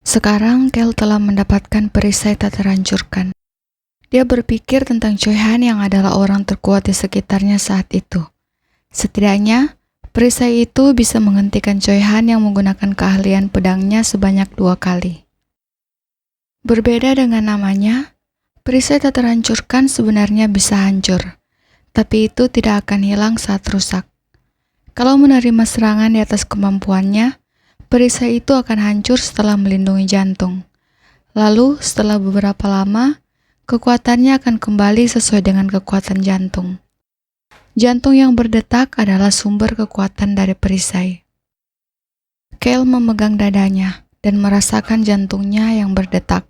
Sekarang Kel telah mendapatkan perisai tak terhancurkan. Dia berpikir tentang Choi Han yang adalah orang terkuat di sekitarnya saat itu. Setidaknya, perisai itu bisa menghentikan Choi Han yang menggunakan keahlian pedangnya sebanyak 2 kali. Berbeda dengan namanya, perisai tak terhancurkan sebenarnya bisa hancur, tapi itu tidak akan hilang saat rusak. Kalau menerima serangan di atas kemampuannya, perisai itu akan hancur setelah melindungi jantung. Lalu, setelah beberapa lama, kekuatannya akan kembali sesuai dengan kekuatan jantung. Jantung yang berdetak adalah sumber kekuatan dari perisai. Kel memegang dadanya dan merasakan jantungnya yang berdetak.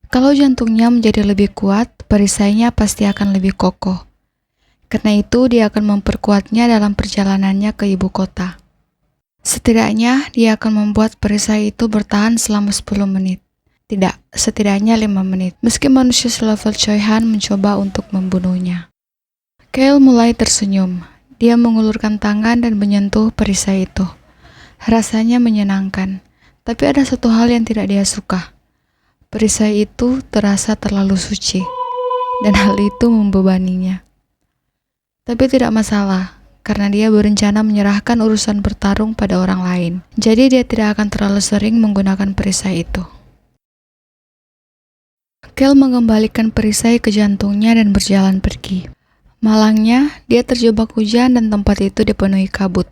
Kalau jantungnya menjadi lebih kuat, perisainya pasti akan lebih kokoh. Karena itu, dia akan memperkuatnya dalam perjalanannya ke ibu kota. Setidaknya, dia akan membuat perisai itu bertahan selama 10 menit. Tidak, setidaknya 5 menit, meski manusia selevel Choi Han mencoba untuk membunuhnya. Kel mulai tersenyum. Dia mengulurkan tangan dan menyentuh perisai itu. Rasanya menyenangkan, tapi ada satu hal yang tidak dia suka. Perisai itu terasa terlalu suci, dan hal itu membebaninya. Tapi tidak masalah, karena dia berencana menyerahkan urusan bertarung pada orang lain. Jadi dia tidak akan terlalu sering menggunakan perisai itu. Kel mengembalikan perisai ke jantungnya dan berjalan pergi. Malangnya, dia terjebak hujan dan tempat itu dipenuhi kabut.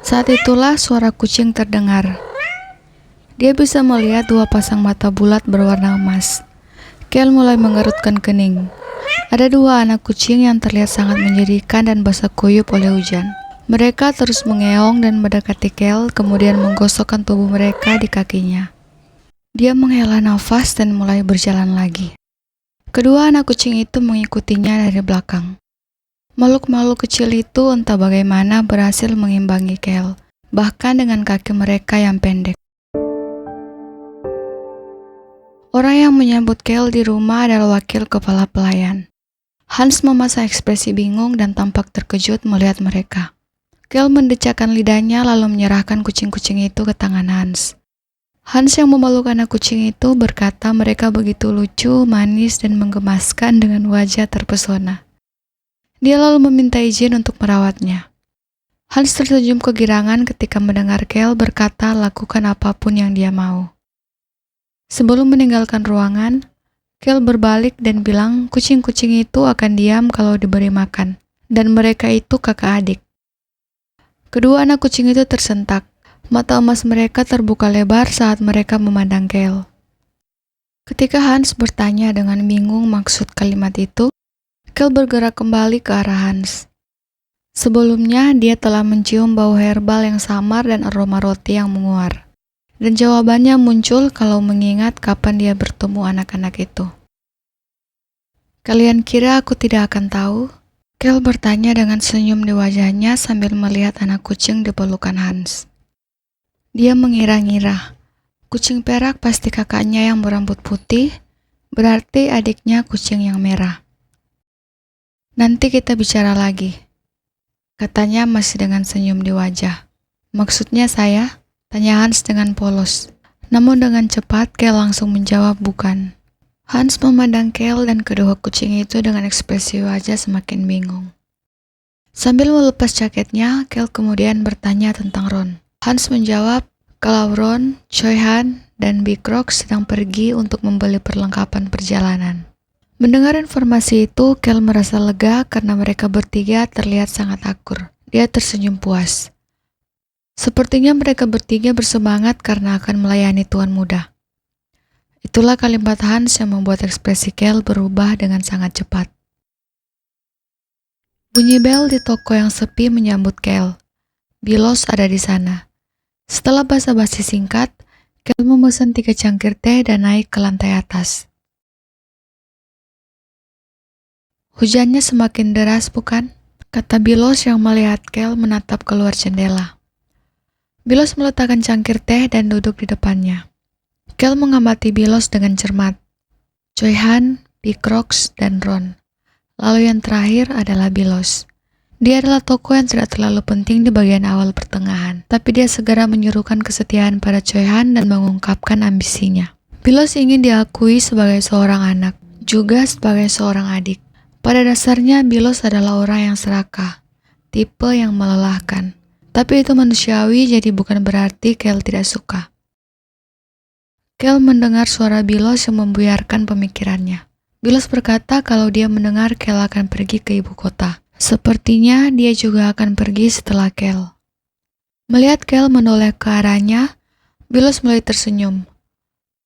Saat itulah suara kucing terdengar. Dia bisa melihat 2 pasang mata bulat berwarna emas. Kel mulai mengerutkan kening. Ada 2 anak kucing yang terlihat sangat menyedihkan dan basah kuyup oleh hujan. Mereka terus mengeong dan mendekati Kel, kemudian menggosokkan tubuh mereka di kakinya. Dia menghela nafas dan mulai berjalan lagi. Kedua anak kucing itu mengikutinya dari belakang. Makhluk-makhluk kecil itu entah bagaimana berhasil mengimbangi Kel, bahkan dengan kaki mereka yang pendek. Orang yang menyambut Kel di rumah adalah wakil kepala pelayan. Hans memasang ekspresi bingung dan tampak terkejut melihat mereka. Kel mendecakkan lidahnya lalu menyerahkan kucing-kucing itu ke tangan Hans. Hans yang memeluk anak kucing itu berkata mereka begitu lucu, manis, dan menggemaskan dengan wajah terpesona. Dia lalu meminta izin untuk merawatnya. Hans tersenyum kegirangan ketika mendengar Kel berkata lakukan apapun yang dia mau. Sebelum meninggalkan ruangan, Kel berbalik dan bilang kucing-kucing itu akan diam kalau diberi makan, dan mereka itu kakak adik. Kedua anak kucing itu tersentak. Mata emas mereka terbuka lebar saat mereka memandang Kel. Ketika Hans bertanya dengan bingung maksud kalimat itu, Kel bergerak kembali ke arah Hans. Sebelumnya, dia telah mencium bau herbal yang samar dan aroma roti yang menguar. Dan jawabannya muncul kalau mengingat kapan dia bertemu anak-anak itu. Kalian kira aku tidak akan tahu? Kel bertanya dengan senyum di wajahnya sambil melihat anak kucing di pelukan Hans. Dia mengira-ngira, kucing perak pasti kakaknya yang berambut putih, berarti adiknya kucing yang merah. Nanti kita bicara lagi, katanya masih dengan senyum di wajah. Maksudnya saya? Tanya Hans dengan polos. Namun dengan cepat, Kel langsung menjawab bukan. Hans memandang Kel dan kedua kucing itu dengan ekspresi wajah semakin bingung. Sambil melepas jaketnya, Kel kemudian bertanya tentang Ron. Hans menjawab kalau Ron, Choi Han, dan Big Rock sedang pergi untuk membeli perlengkapan perjalanan. Mendengar informasi itu, Kel merasa lega karena mereka bertiga terlihat sangat akur. Dia tersenyum puas. Sepertinya mereka bertiga bersemangat karena akan melayani tuan muda. Itulah kalimat Hans yang membuat ekspresi Kel berubah dengan sangat cepat. Bunyi bel di toko yang sepi menyambut Kel. Bilos ada di sana. Setelah basa-basi singkat, Kel memesan 3 cangkir teh dan naik ke lantai atas. Hujannya semakin deras bukan? Kata Bilos yang melihat Kel menatap keluar jendela. Bilos meletakkan cangkir teh dan duduk di depannya. Kel mengamati Bilos dengan cermat. Choi Han, Big Rocks, dan Ron. Lalu yang terakhir adalah Bilos. Dia adalah tokoh yang tidak terlalu penting di bagian awal pertengahan, tapi dia segera menyuruhkan kesetiaan pada Choi Han dan mengungkapkan ambisinya. Bilos ingin diakui sebagai seorang anak, juga sebagai seorang adik. Pada dasarnya, Bilos adalah orang yang serakah, tipe yang melelahkan. Tapi itu manusiawi, jadi bukan berarti Kel tidak suka. Kel mendengar suara Bilos yang membuyarkan pemikirannya. Bilos berkata kalau dia mendengar Kel akan pergi ke ibu kota. Sepertinya dia juga akan pergi setelah Kel. Melihat Kel menoleh ke arahnya, Bilos mulai tersenyum.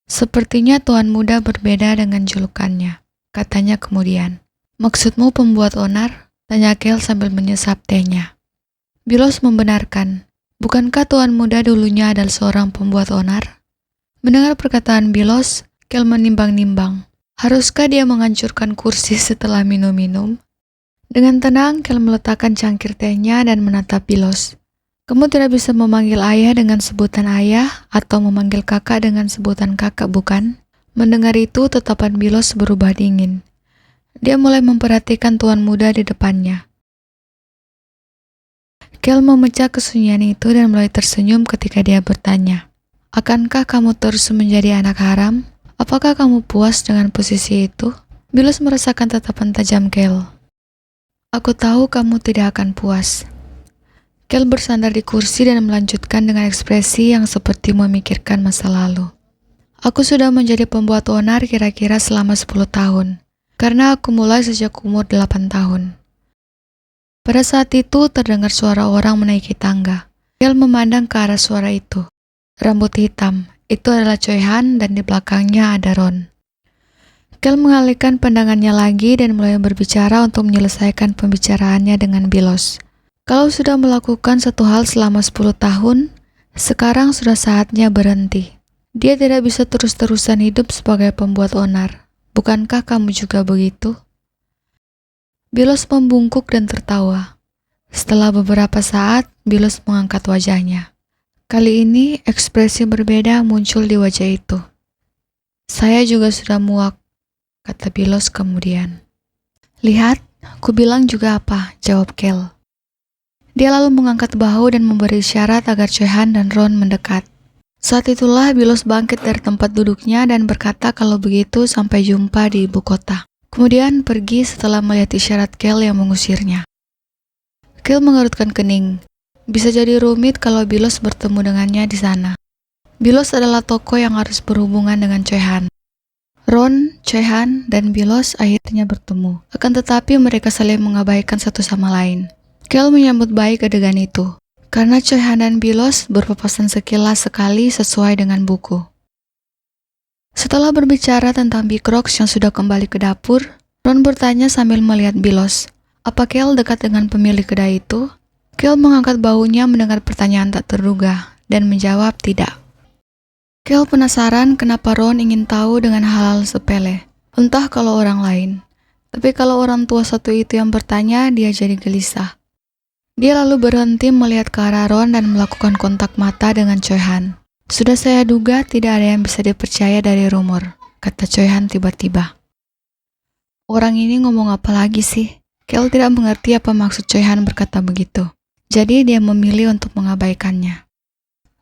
Sepertinya tuan muda berbeda dengan julukannya, katanya kemudian. Maksudmu pembuat onar? Tanya Kel sambil menyesap tehnya. Bilos membenarkan. Bukankah tuan muda dulunya adalah seorang pembuat onar? Mendengar perkataan Bilos, Kel menimbang-nimbang. Haruskah dia menghancurkan kursi setelah minum-minum? Dengan tenang, Kel meletakkan cangkir tehnya dan menatap Bilos. Kamu tidak bisa memanggil ayah dengan sebutan ayah atau memanggil kakak dengan sebutan kakak, bukan? Mendengar itu, tatapan Bilos berubah dingin. Dia mulai memperhatikan tuan muda di depannya. Kel memecah kesunyian itu dan mulai tersenyum ketika dia bertanya, "Akankah kamu terus menjadi anak haram? Apakah kamu puas dengan posisi itu?" Bilos merasakan tatapan tajam Kel. "Aku tahu kamu tidak akan puas." Kel bersandar di kursi dan melanjutkan dengan ekspresi yang seperti memikirkan masa lalu. "Aku sudah menjadi pembuat onar kira-kira selama 10 tahun, karena aku mulai sejak umur 8 tahun. Pada saat itu terdengar suara orang menaiki tangga. Kel memandang ke arah suara itu. Rambut hitam, itu adalah Choi Han dan di belakangnya ada Ron. Kel mengalihkan pandangannya lagi dan mulai berbicara untuk menyelesaikan pembicaraannya dengan Bilos. Kalau sudah melakukan satu hal selama 10 tahun, sekarang sudah saatnya berhenti. Dia tidak bisa terus-terusan hidup sebagai pembuat onar. Bukankah kamu juga begitu? Bilos membungkuk dan tertawa. Setelah beberapa saat, Bilos mengangkat wajahnya. Kali ini, ekspresi berbeda muncul di wajah itu. Saya juga sudah muak, kata Bilos kemudian. Lihat, ku bilang juga apa, jawab Kel. Dia lalu mengangkat bahu dan memberi isyarat agar Choi Han dan Ron mendekat. Saat itulah Bilos bangkit dari tempat duduknya dan berkata kalau begitu sampai jumpa di ibu kota. Kemudian pergi setelah melihat isyarat Kel yang mengusirnya. Kel mengerutkan kening. Bisa jadi rumit kalau Bilos bertemu dengannya di sana. Bilos adalah tokoh yang harus berhubungan dengan Choi Han. Ron, Choi Han, dan Bilos akhirnya bertemu. Akan tetapi mereka saling mengabaikan satu sama lain. Kel menyambut baik adegan itu, karena Choi Han dan Bilos berpapasan sekilas sekali sesuai dengan buku. Setelah berbicara tentang Big Rocks yang sudah kembali ke dapur, Ron bertanya sambil melihat Bilos, apa Kel dekat dengan pemilik kedai itu? Kel mengangkat bahunya mendengar pertanyaan tak terduga, dan menjawab tidak. Kel penasaran kenapa Ron ingin tahu dengan hal-hal sepele, entah kalau orang lain. Tapi kalau orang tua satu itu yang bertanya, dia jadi gelisah. Dia lalu berhenti melihat ke arah Ron dan melakukan kontak mata dengan Choi Han. Sudah saya duga tidak ada yang bisa dipercaya dari rumor, kata Choi Han tiba-tiba. Orang ini ngomong apa lagi sih? Kel tidak mengerti apa maksud Choi Han berkata begitu. Jadi dia memilih untuk mengabaikannya.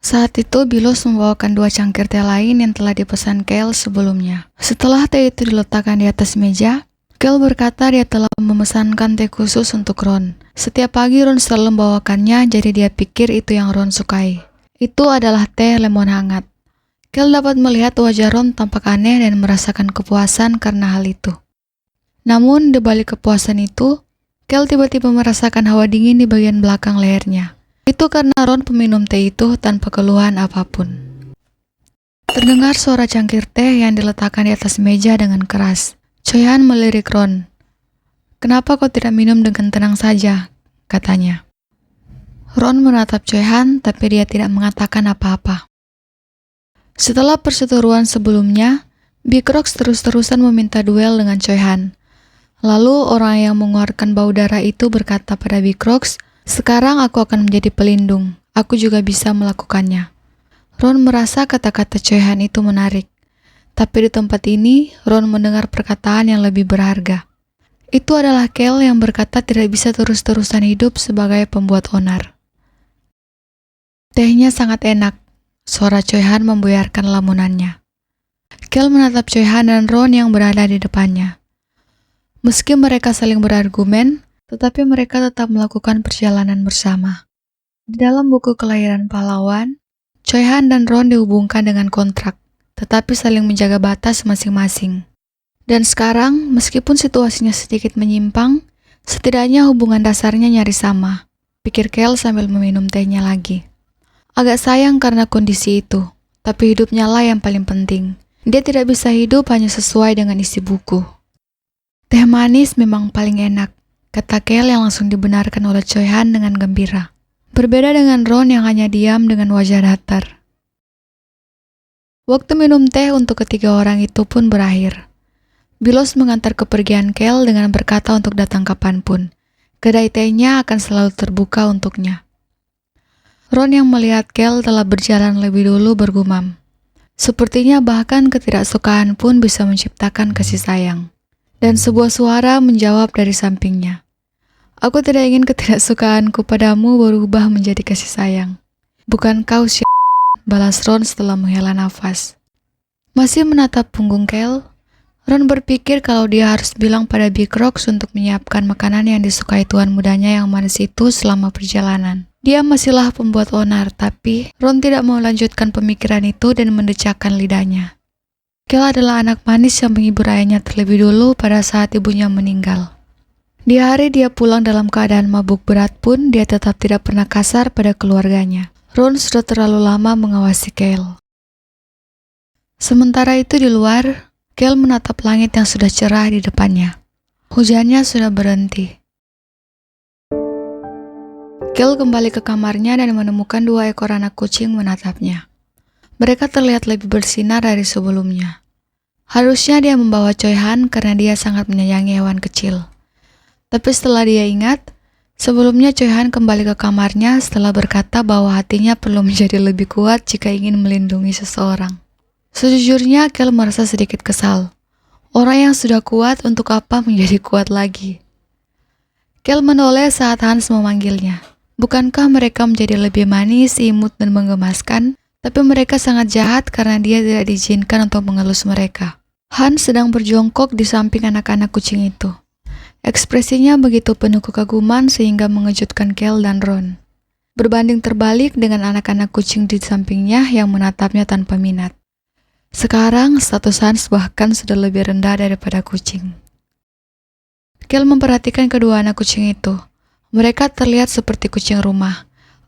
Saat itu Bilos membawakan 2 cangkir teh lain yang telah dipesan Kel sebelumnya. Setelah teh itu diletakkan di atas meja, Kel berkata dia telah memesankan teh khusus untuk Ron. Setiap pagi Ron selalu membawakannya, jadi dia pikir itu yang Ron sukai. Itu adalah teh lemon hangat. Kel dapat melihat wajah Ron tampak aneh dan merasakan kepuasan karena hal itu. Namun di balik kepuasan itu, Kel tiba-tiba merasakan hawa dingin di bagian belakang lehernya. Itu karena Ron peminum teh itu tanpa keluhan apapun. Terdengar suara cangkir teh yang diletakkan di atas meja dengan keras. Choi Han melirik Ron. Kenapa kau tidak minum dengan tenang saja? Katanya. Ron menatap Choi Han, tapi dia tidak mengatakan apa-apa. Setelah perseteruan sebelumnya, Big Rocks terus-terusan meminta duel dengan Choi Han. Lalu orang yang mengeluarkan bau darah itu berkata pada Big Rocks, sekarang aku akan menjadi pelindung, aku juga bisa melakukannya. Ron merasa kata-kata Choi Han itu menarik. Tapi di tempat ini, Ron mendengar perkataan yang lebih berharga. Itu adalah Kel yang berkata tidak bisa terus-terusan hidup sebagai pembuat onar. Tehnya sangat enak, suara Choi Han membuyarkan lamunannya. Kel menatap Choi Han dan Ron yang berada di depannya. Meski mereka saling berargumen, tetapi mereka tetap melakukan perjalanan bersama. Di dalam buku kelahiran pahlawan, Choi Han dan Ron dihubungkan dengan kontrak, tetapi saling menjaga batas masing-masing. Dan sekarang, meskipun situasinya sedikit menyimpang, setidaknya hubungan dasarnya nyaris sama, pikir Kel sambil meminum tehnya lagi. Agak sayang karena kondisi itu, tapi hidupnya lah yang paling penting. Dia tidak bisa hidup hanya sesuai dengan isi buku. Teh manis memang paling enak, kata Kel yang langsung dibenarkan oleh Choi Han dengan gembira. Berbeda dengan Ron yang hanya diam dengan wajah datar. Waktu minum teh untuk ketiga orang itu pun berakhir. Bilos mengantar kepergian Kel dengan berkata untuk datang kapanpun. Kedai tehnya akan selalu terbuka untuknya. Ron yang melihat Kel telah berjalan lebih dulu bergumam. Sepertinya bahkan ketidaksukaan pun bisa menciptakan kasih sayang. Dan sebuah suara menjawab dari sampingnya. Aku tidak ingin ketidaksukaanku padamu berubah menjadi kasih sayang. Bukan kau balas Ron setelah menghela nafas. Masih menatap punggung Kel, Ron berpikir kalau dia harus bilang pada Big Rocks untuk menyiapkan makanan yang disukai tuan mudanya yang manis itu selama perjalanan. Dia masihlah pembuat onar, tapi Ron tidak mau melanjutkan pemikiran itu dan mendecakkan lidahnya. Kel adalah anak manis yang menghibur ayahnya terlebih dulu pada saat ibunya meninggal. Di hari dia pulang dalam keadaan mabuk berat pun, dia tetap tidak pernah kasar pada keluarganya. Ron sudah terlalu lama mengawasi Kel. Sementara itu di luar, Kel menatap langit yang sudah cerah di depannya. Hujannya sudah berhenti. Kel kembali ke kamarnya dan menemukan 2 ekor anak kucing menatapnya. Mereka terlihat lebih bersinar dari sebelumnya. Harusnya dia membawa Choi Han karena dia sangat menyayangi hewan kecil. Tapi setelah dia ingat, sebelumnya Choi Han kembali ke kamarnya setelah berkata bahwa hatinya perlu menjadi lebih kuat jika ingin melindungi seseorang. Sejujurnya, Kel merasa sedikit kesal. Orang yang sudah kuat untuk apa menjadi kuat lagi? Kel menoleh saat Hans memanggilnya. Bukankah mereka menjadi lebih manis, imut, dan menggemaskan? Tapi mereka sangat jahat karena dia tidak diizinkan untuk mengelus mereka. Hans sedang berjongkok di samping anak-anak kucing itu. Ekspresinya begitu penuh kekaguman sehingga mengejutkan Kel dan Ron. Berbanding terbalik dengan anak-anak kucing di sampingnya yang menatapnya tanpa minat. Sekarang status Hans bahkan sudah lebih rendah daripada kucing. Kel memperhatikan kedua anak kucing itu. Mereka terlihat seperti kucing rumah.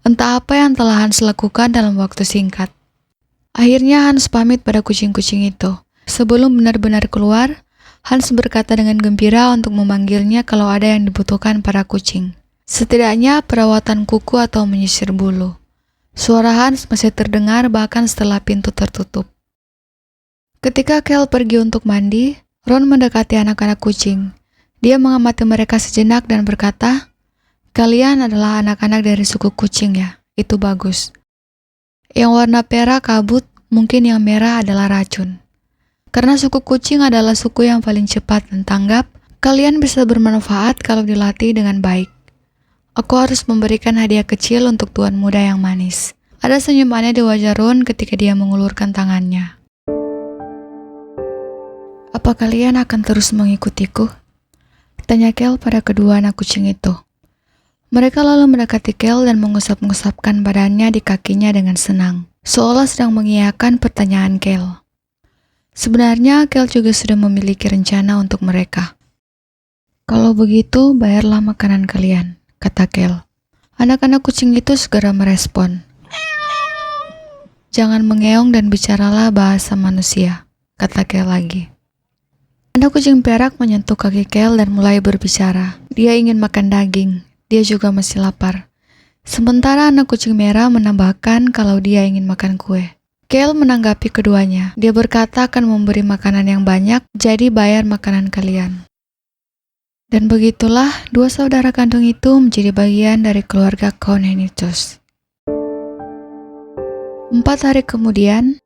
Entah apa yang telah Hans lakukan dalam waktu singkat. Akhirnya Hans pamit pada kucing-kucing itu. Sebelum benar-benar keluar, Hans berkata dengan gembira untuk memanggilnya kalau ada yang dibutuhkan para kucing. Setidaknya perawatan kuku atau menyisir bulu. Suara Hans masih terdengar bahkan setelah pintu tertutup. Ketika Kel pergi untuk mandi, Ron mendekati anak-anak kucing. Dia mengamati mereka sejenak dan berkata, "Kalian adalah anak-anak dari suku kucing ya, itu bagus. Yang warna perak kabut, mungkin yang merah adalah racun. Karena suku kucing adalah suku yang paling cepat dan tanggap, kalian bisa bermanfaat kalau dilatih dengan baik. Aku harus memberikan hadiah kecil untuk tuan muda yang manis." Ada senyumannya di wajah Ron ketika dia mengulurkan tangannya. "Apa kalian akan terus mengikutiku?" tanya Kel pada kedua anak kucing itu. Mereka lalu mendekati Kel dan mengusap-ngusapkan badannya di kakinya dengan senang, seolah sedang mengiyakan pertanyaan Kel. Sebenarnya Kel juga sudah memiliki rencana untuk mereka. "Kalau begitu, bayarlah makanan kalian," kata Kel. Anak-anak kucing itu segera merespon. "Jangan mengeong dan bicaralah bahasa manusia," kata Kel lagi. Anak kucing perak menyentuh kaki Kel dan mulai berbicara. Dia ingin makan daging. Dia juga masih lapar. Sementara anak kucing merah menambahkan kalau dia ingin makan kue. Kel menanggapi keduanya. Dia berkata akan memberi makanan yang banyak, jadi bayar makanan kalian. Dan begitulah 2 saudara kandung itu menjadi bagian dari keluarga Cohn-Henitus. 4 hari kemudian,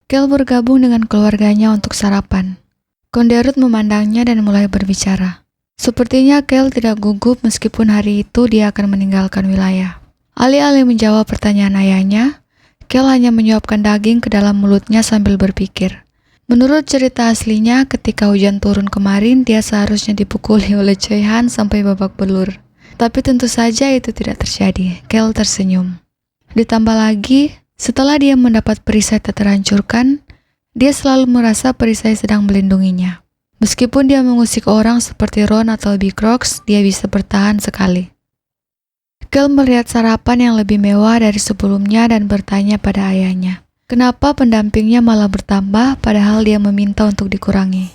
Kel bergabung dengan keluarganya untuk sarapan. Konderut memandangnya dan mulai berbicara. Sepertinya Kel tidak gugup meskipun hari itu dia akan meninggalkan wilayah. Alih-alih menjawab pertanyaan ayahnya, Kel hanya menyuapkan daging ke dalam mulutnya sambil berpikir. Menurut cerita aslinya, ketika hujan turun kemarin, dia seharusnya dipukuli oleh Choi Han sampai babak belur. Tapi tentu saja itu tidak terjadi. Kel tersenyum. Ditambah lagi, setelah dia mendapat perisai tak terhancurkan, dia selalu merasa perisai sedang melindunginya. Meskipun dia mengusik orang seperti Ron atau Big Rocks, dia bisa bertahan sekali. Kel melihat sarapan yang lebih mewah dari sebelumnya dan bertanya pada ayahnya, kenapa pendampingnya malah bertambah padahal dia meminta untuk dikurangi.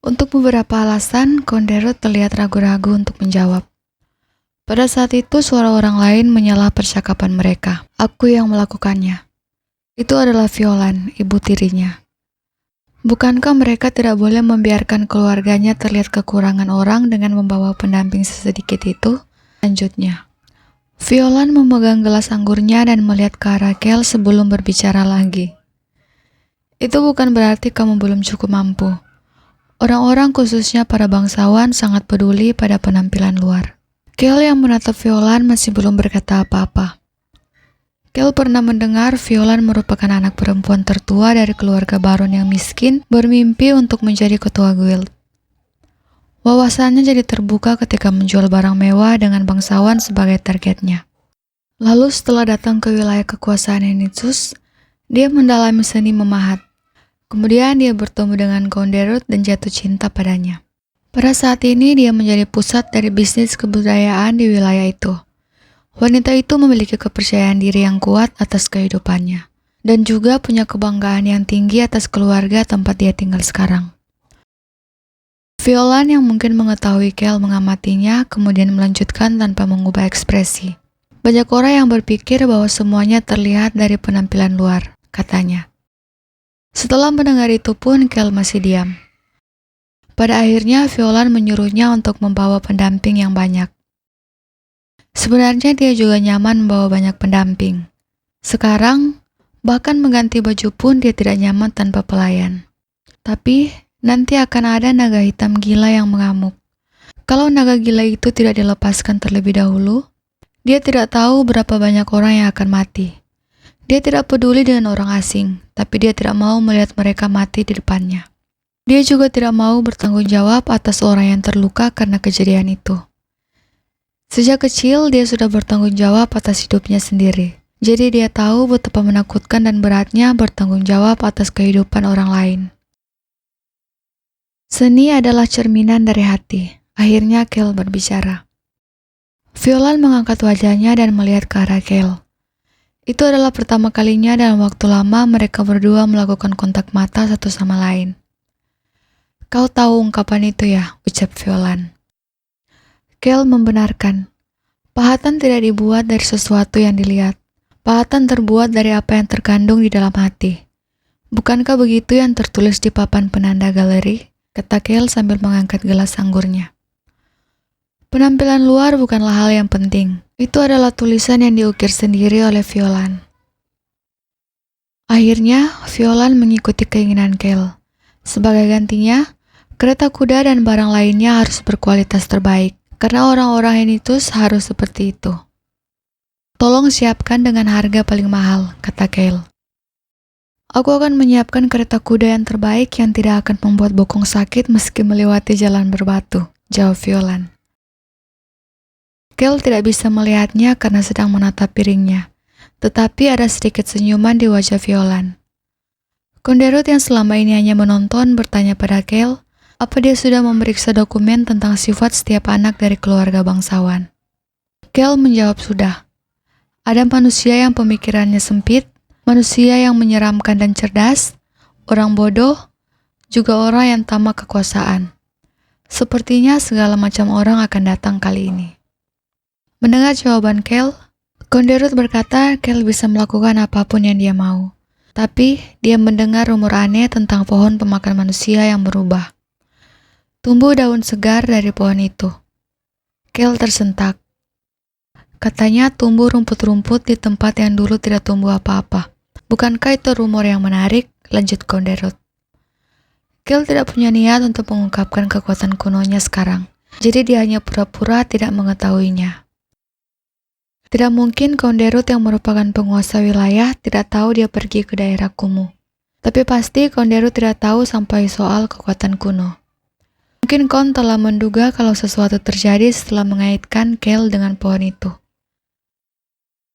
Untuk beberapa alasan, Kondero terlihat ragu-ragu untuk menjawab. Pada saat itu suara orang lain menyalah percakapan mereka. Aku yang melakukannya. Itu adalah Violan, ibu tirinya. Bukankah mereka tidak boleh membiarkan keluarganya terlihat kekurangan orang dengan membawa pendamping sesedikit itu? Lanjutnya. Violan memegang gelas anggurnya dan melihat ke arah Kel sebelum berbicara lagi. Itu bukan berarti kamu belum cukup mampu. Orang-orang khususnya para bangsawan sangat peduli pada penampilan luar. Kel yang menatap Violan masih belum berkata apa-apa. Kel pernah mendengar Violan merupakan anak perempuan tertua dari keluarga baron yang miskin bermimpi untuk menjadi ketua guild. Wawasannya jadi terbuka ketika menjual barang mewah dengan bangsawan sebagai targetnya. Lalu setelah datang ke wilayah kekuasaan Enitsus, dia mendalami seni memahat. Kemudian dia bertemu dengan Kondero dan jatuh cinta padanya. Pada saat ini dia menjadi pusat dari bisnis kebudayaan di wilayah itu. Wanita itu memiliki kepercayaan diri yang kuat atas kehidupannya, dan juga punya kebanggaan yang tinggi atas keluarga tempat dia tinggal sekarang. Violan yang mungkin mengetahui Kel mengamatinya, kemudian melanjutkan tanpa mengubah ekspresi. Banyak orang yang berpikir bahwa semuanya terlihat dari penampilan luar, katanya. Setelah mendengar itu pun, Kel masih diam. Pada akhirnya, Violan menyuruhnya untuk membawa pendamping yang banyak. Sebenarnya dia juga nyaman membawa banyak pendamping. Sekarang, bahkan mengganti baju pun dia tidak nyaman tanpa pelayan. Tapi, nanti akan ada naga hitam gila yang mengamuk. Kalau naga gila itu tidak dilepaskan terlebih dahulu, dia tidak tahu berapa banyak orang yang akan mati. Dia tidak peduli dengan orang asing, tapi dia tidak mau melihat mereka mati di depannya. Dia juga tidak mau bertanggung jawab atas orang yang terluka karena kejadian itu. Sejak kecil, dia sudah bertanggung jawab atas hidupnya sendiri. Jadi dia tahu betapa menakutkan dan beratnya bertanggung jawab atas kehidupan orang lain. Seni adalah cerminan dari hati. Akhirnya Kel berbicara. Violan mengangkat wajahnya dan melihat ke arah Kel. Itu adalah pertama kalinya dalam waktu lama mereka berdua melakukan kontak mata satu sama lain. Kau tahu ungkapan itu ya, ucap Violan. Kel membenarkan. Pahatan tidak dibuat dari sesuatu yang dilihat. Pahatan terbuat dari apa yang terkandung di dalam hati. Bukankah begitu yang tertulis di papan penanda galeri? Kata Kel sambil mengangkat gelas anggurnya. Penampilan luar bukanlah hal yang penting. Itu adalah tulisan yang diukir sendiri oleh Violan. Akhirnya, Violan mengikuti keinginan Kel. Sebagai gantinya, kereta kuda dan barang lainnya harus berkualitas terbaik. Karena orang-orang Enitsus harus seperti itu. Tolong siapkan dengan harga paling mahal, kata Kel. Aku akan menyiapkan kereta kuda yang terbaik yang tidak akan membuat bokong sakit meski melewati jalan berbatu, jawab Violan. Kel tidak bisa melihatnya karena sedang menatap piringnya, tetapi ada sedikit senyuman di wajah Violan. Kondero yang selama ini hanya menonton bertanya pada Kel, apa dia sudah memeriksa dokumen tentang sifat setiap anak dari keluarga bangsawan. Kel menjawab sudah. Ada manusia yang pemikirannya sempit, manusia yang menyeramkan dan cerdas, orang bodoh, juga orang yang tamak kekuasaan. Sepertinya segala macam orang akan datang kali ini. Mendengar jawaban Kel, Konderut berkata Kel bisa melakukan apapun yang dia mau. Tapi dia mendengar rumor aneh tentang pohon pemakan manusia yang berubah. Tumbuh daun segar dari pohon itu. Kel tersentak. Katanya tumbuh rumput-rumput di tempat yang dulu tidak tumbuh apa-apa. Bukankah itu rumor yang menarik? Lanjut Konderut. Kel tidak punya niat untuk mengungkapkan kekuatan kunonya sekarang. jadi dia hanya pura-pura tidak mengetahuinya. Tidak mungkin Konderut yang merupakan penguasa wilayah tidak tahu dia pergi ke daerah kumuh. Tapi pasti Konderut tidak tahu sampai soal kekuatan kuno. Mungkin Kon telah menduga kalau sesuatu terjadi setelah mengaitkan Kel dengan pohon itu.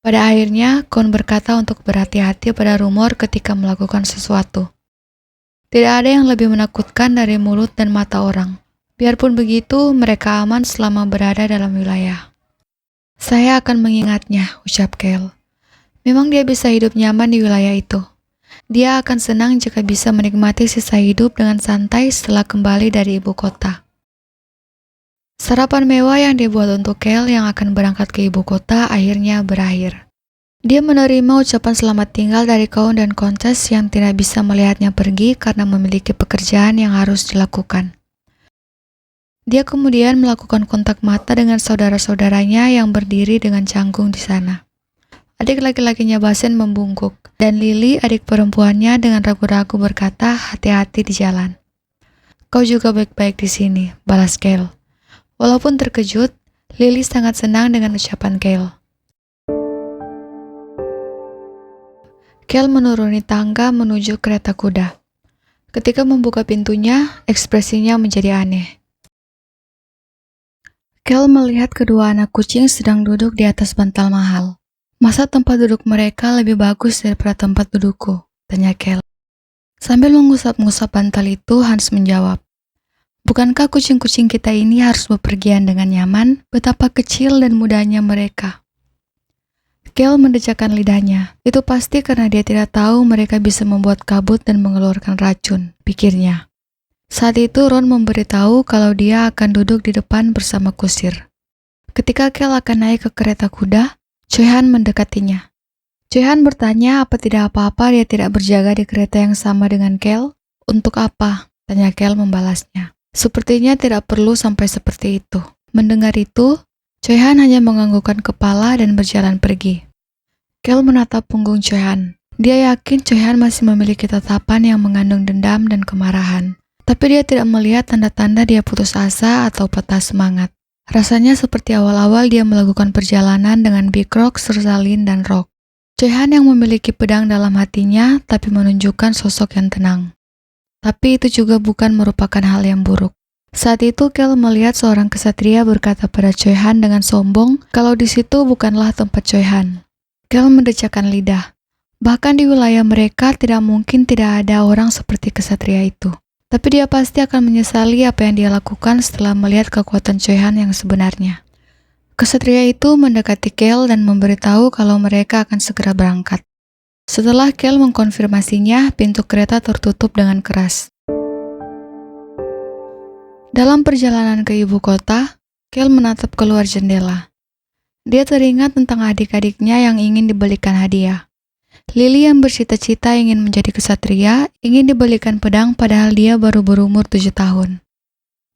Pada akhirnya, Kon berkata untuk berhati-hati pada rumor ketika melakukan sesuatu. Tidak ada yang lebih menakutkan dari mulut dan mata orang. Biarpun begitu, mereka aman selama berada dalam wilayah. Saya akan mengingatnya, ucap Kel. Memang dia bisa hidup nyaman di wilayah itu. Dia akan senang jika bisa menikmati sisa hidup dengan santai setelah kembali dari ibu kota. Sarapan mewah yang dibuat untuk Kel yang akan berangkat ke ibu kota akhirnya berakhir. Dia menerima ucapan selamat tinggal dari kawan dan kontes yang tidak bisa melihatnya pergi karena memiliki pekerjaan yang harus dilakukan. Dia kemudian melakukan kontak mata dengan saudara-saudaranya yang berdiri dengan canggung di sana. Adik laki-lakinya Basen membungkuk, dan Lily, adik perempuannya dengan ragu-ragu berkata, hati-hati di jalan. Kau juga baik-baik di sini, balas Kel. Walaupun terkejut, Lily sangat senang dengan ucapan Kel. Kel menuruni tangga menuju kereta kuda. Ketika membuka pintunya, ekspresinya menjadi aneh. Kel melihat kedua anak kucing sedang duduk di atas bantal mahal. Masa tempat duduk mereka lebih bagus daripada tempat dudukku? Tanya Kel. Sambil mengusap-ngusap bantal itu, Hans menjawab. Bukankah kucing-kucing kita ini harus bepergian dengan nyaman? Betapa kecil dan mudahnya mereka. Kel mendejakan lidahnya. Itu pasti karena dia tidak tahu mereka bisa membuat kabut dan mengeluarkan racun, pikirnya. Saat itu Ron memberitahu kalau dia akan duduk di depan bersama kusir. Ketika Kel akan naik ke kereta kuda, Choi-han mendekatinya. Choi-han bertanya apa tidak apa-apa dia tidak berjaga di kereta yang sama dengan Kel. Untuk apa? Tanya Kel membalasnya. Sepertinya tidak perlu sampai seperti itu. Mendengar itu, Choi-han hanya menganggukkan kepala dan berjalan pergi. Kel menatap punggung Choi-han. Dia yakin Choi-han masih memiliki tatapan yang mengandung dendam dan kemarahan. Tapi dia tidak melihat tanda-tanda dia putus asa atau patah semangat. Rasanya seperti awal-awal dia melakukan perjalanan dengan Big Rock, Sersalin, dan Rock. Choi-han yang memiliki pedang dalam hatinya, tapi menunjukkan sosok yang tenang. Tapi itu juga bukan merupakan hal yang buruk. Saat itu Kel melihat seorang kesatria berkata pada Choi-han dengan sombong kalau di situ bukanlah tempat Choi-han. Kel mendejakan lidah. Bahkan di wilayah mereka tidak mungkin tidak ada orang seperti kesatria itu. Tapi dia pasti akan menyesali apa yang dia lakukan setelah melihat kekuatan Choi-han yang sebenarnya. Kesatria itu mendekati Kel dan memberitahu kalau mereka akan segera berangkat. Setelah Kel mengkonfirmasinya, pintu kereta tertutup dengan keras. Dalam perjalanan ke ibu kota, Kel menatap keluar jendela. Dia teringat tentang adik-adiknya yang ingin dibelikan hadiah. Lily yang bercita-cita ingin menjadi kesatria, ingin dibelikan pedang padahal dia baru berumur 7 tahun.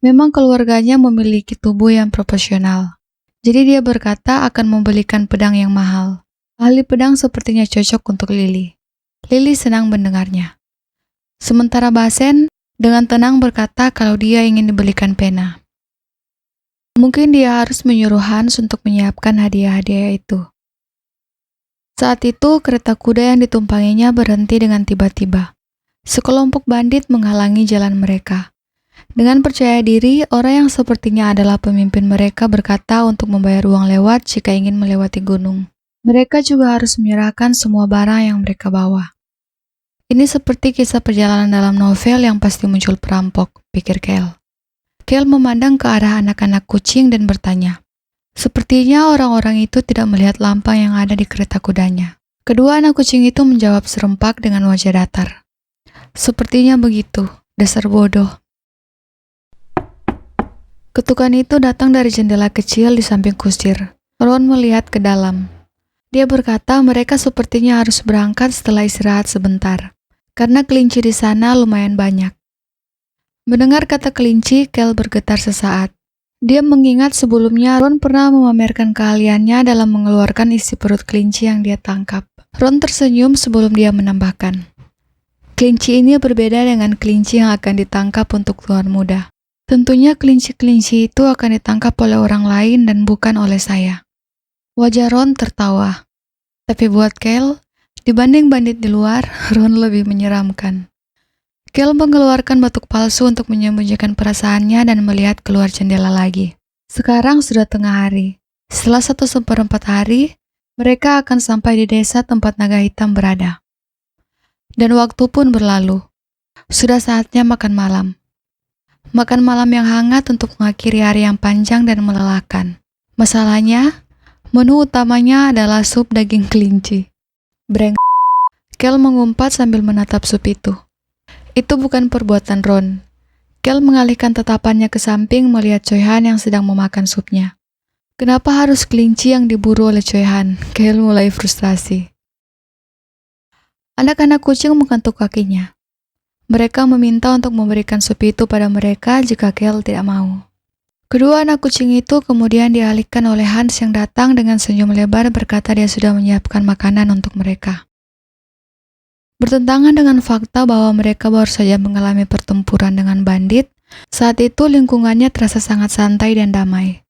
Memang keluarganya memiliki tubuh yang proporsional. Jadi dia berkata akan membelikan pedang yang mahal. Ahli pedang sepertinya cocok untuk Lily. Lily senang mendengarnya. Sementara Basen dengan tenang berkata kalau dia ingin dibelikan pena. Mungkin dia harus menyuruh Hans untuk menyiapkan hadiah-hadiah itu. Saat itu, kereta kuda yang ditumpanginya berhenti dengan tiba-tiba. Sekelompok bandit menghalangi jalan mereka. Dengan percaya diri, orang yang sepertinya adalah pemimpin mereka berkata untuk membayar uang lewat jika ingin melewati gunung. Mereka juga harus menyerahkan semua barang yang mereka bawa. Ini seperti kisah perjalanan dalam novel yang pasti muncul perampok, pikir Kel. Kel memandang ke arah anak-anak kucing dan bertanya. Sepertinya orang-orang itu tidak melihat lampang yang ada di kereta kudanya. Kedua anak kucing itu menjawab serempak dengan wajah datar. Sepertinya begitu, dasar bodoh. Ketukan itu datang dari jendela kecil di samping kusir. Ron melihat ke dalam. Dia berkata mereka sepertinya harus berangkat setelah istirahat sebentar, karena kelinci di sana lumayan banyak. Mendengar kata kelinci, Kel bergetar sesaat. Dia mengingat sebelumnya Ron pernah memamerkan keahliannya dalam mengeluarkan isi perut kelinci yang dia tangkap. Ron tersenyum sebelum dia menambahkan. Kelinci ini berbeda dengan kelinci yang akan ditangkap untuk tuan muda. Tentunya kelinci-kelinci itu akan ditangkap oleh orang lain dan bukan oleh saya. Wajah Ron tertawa. Tapi buat Kel, dibanding bandit di luar, Ron lebih menyeramkan. Kel mengeluarkan batuk palsu untuk menyembunyikan perasaannya dan melihat keluar jendela lagi. Sekarang sudah tengah hari. Setelah 1/4 hari, mereka akan sampai di desa tempat naga hitam berada. Dan waktu pun berlalu. Sudah saatnya makan malam. Makan malam yang hangat untuk mengakhiri hari yang panjang dan melelahkan. Masalahnya, menu utamanya adalah sup daging kelinci. Kel mengumpat sambil menatap sup itu. Itu bukan perbuatan Ron. Kel mengalihkan tatapannya ke samping melihat Choi Han yang sedang memakan supnya. Kenapa harus kelinci yang diburu oleh Choi Han? Kel mulai frustrasi. Anak-anak kucing mengantuk kakinya. Mereka meminta untuk memberikan sup itu pada mereka jika Kel tidak mau. Kedua anak kucing itu kemudian dialihkan oleh Hans yang datang dengan senyum lebar berkata dia sudah menyiapkan makanan untuk mereka. Bertentangan dengan fakta bahwa mereka baru saja mengalami pertempuran dengan bandit, saat itu lingkungannya terasa sangat santai dan damai.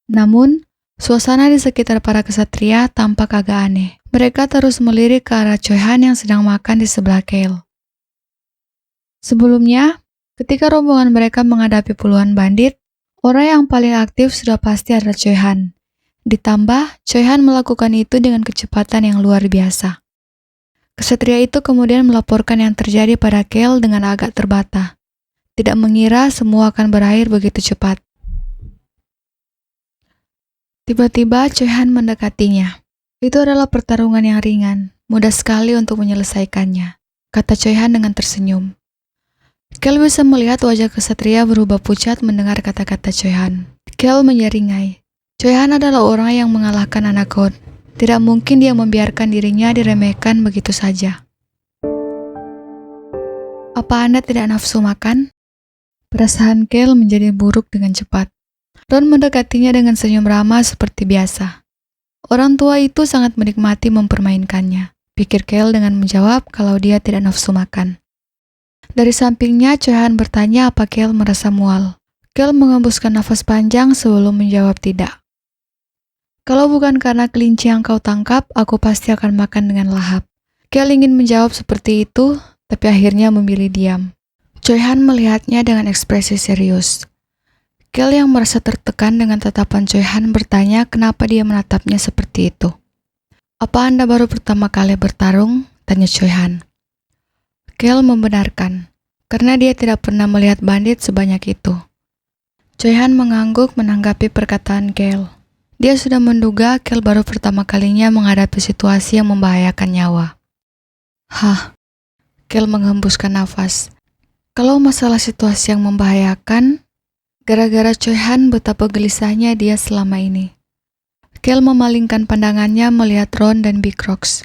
Namun, suasana di sekitar para kesatria tampak agak aneh. Mereka terus melirik ke arah Choi Han yang sedang makan di sebelah Kel. Sebelumnya, ketika rombongan mereka menghadapi puluhan bandit, orang yang paling aktif sudah pasti adalah Choi Han. Ditambah, Choi Han melakukan itu dengan kecepatan yang luar biasa. Kesatria itu kemudian melaporkan yang terjadi pada Kel dengan agak terbata. Tidak mengira semua akan berakhir begitu cepat. Tiba-tiba Choi Han mendekatinya. Itu adalah pertarungan yang ringan, mudah sekali untuk menyelesaikannya, kata Choi Han dengan tersenyum. Kel bisa melihat wajah kesatria berubah pucat mendengar kata-kata Choi Han. Kel menyeringai. Choi Han adalah orang yang mengalahkan anak God. Tidak mungkin dia membiarkan dirinya diremehkan begitu saja. Apa Anda tidak nafsu makan? Perasaan Kel menjadi buruk dengan cepat. Ron mendekatinya dengan senyum ramah seperti biasa. Orang tua itu sangat menikmati mempermainkannya. Pikir Kel dengan menjawab kalau dia tidak nafsu makan. Dari sampingnya, Choi Han bertanya apa Kel merasa mual. Kel mengembuskan nafas panjang sebelum menjawab tidak. Kalau bukan karena kelinci yang kau tangkap, aku pasti akan makan dengan lahap. Kel ingin menjawab seperti itu, tapi akhirnya memilih diam. Choi Han melihatnya dengan ekspresi serius. Kel yang merasa tertekan dengan tatapan Choi Han bertanya kenapa dia menatapnya seperti itu. Apa Anda baru pertama kali bertarung? Tanya Choi Han. Kel membenarkan, karena dia tidak pernah melihat bandit sebanyak itu. Choi Han mengangguk menanggapi perkataan Kel. Dia sudah menduga Kel baru pertama kalinya menghadapi situasi yang membahayakan nyawa. Hah, Kel menghembuskan nafas. Kalau masalah situasi yang membahayakan, gara-gara Choi Han betapa gelisahnya dia selama ini. Kel memalingkan pandangannya melihat Ron dan Big Rocks.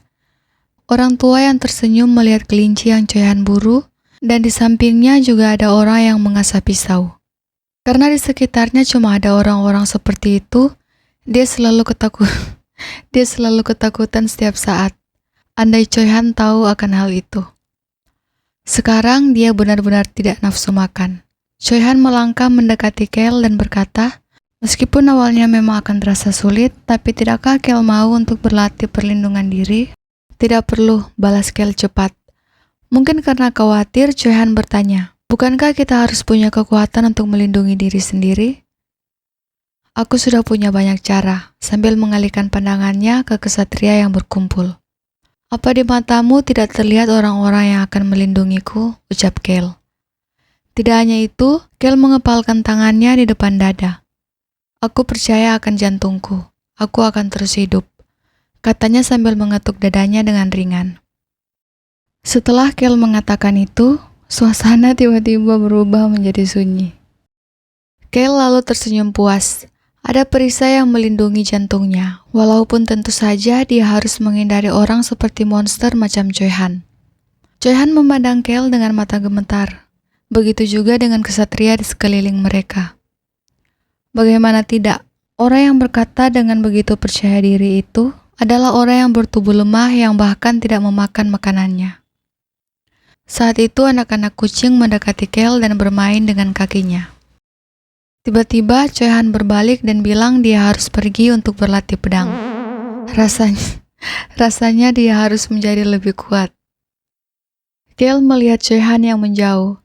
Orang tua yang tersenyum melihat kelinci yang Choi Han buru, dan di sampingnya juga ada orang yang mengasah pisau. Karena di sekitarnya cuma ada orang-orang seperti itu, dia selalu ketakutan setiap saat. Andai Choi Han tahu akan hal itu. Sekarang dia benar-benar tidak nafsu makan. Choi Han melangkah mendekati Kel dan berkata, meskipun awalnya memang akan terasa sulit, tapi tidakkah Kel mau untuk berlatih perlindungan diri? Tidak perlu, balas Kel cepat. Mungkin karena khawatir, Choi Han bertanya, bukankah kita harus punya kekuatan untuk melindungi diri sendiri? Aku sudah punya banyak cara, sambil mengalihkan pandangannya ke kesatria yang berkumpul. Apa di matamu tidak terlihat orang-orang yang akan melindungiku? Ucap Kel. Tidak hanya itu, Kel mengepalkan tangannya di depan dada. Aku percaya akan jantungku. Aku akan terus hidup. Katanya sambil mengetuk dadanya dengan ringan. Setelah Kel mengatakan itu, suasana tiba-tiba berubah menjadi sunyi. Kel lalu tersenyum puas. Ada perisai yang melindungi jantungnya, walaupun tentu saja dia harus menghindari orang seperti monster macam Choi Han. Choi Han memandang Kel dengan mata gemetar. Begitu juga dengan kesatria di sekeliling mereka. Bagaimana tidak, orang yang berkata dengan begitu percaya diri itu adalah orang yang bertubuh lemah yang bahkan tidak memakan makanannya. Saat itu anak-anak kucing mendekati Kel dan bermain dengan kakinya. Tiba-tiba Choi Han berbalik dan bilang dia harus pergi untuk berlatih pedang. Rasanya dia harus menjadi lebih kuat. Gale melihat Choi Han yang menjauh.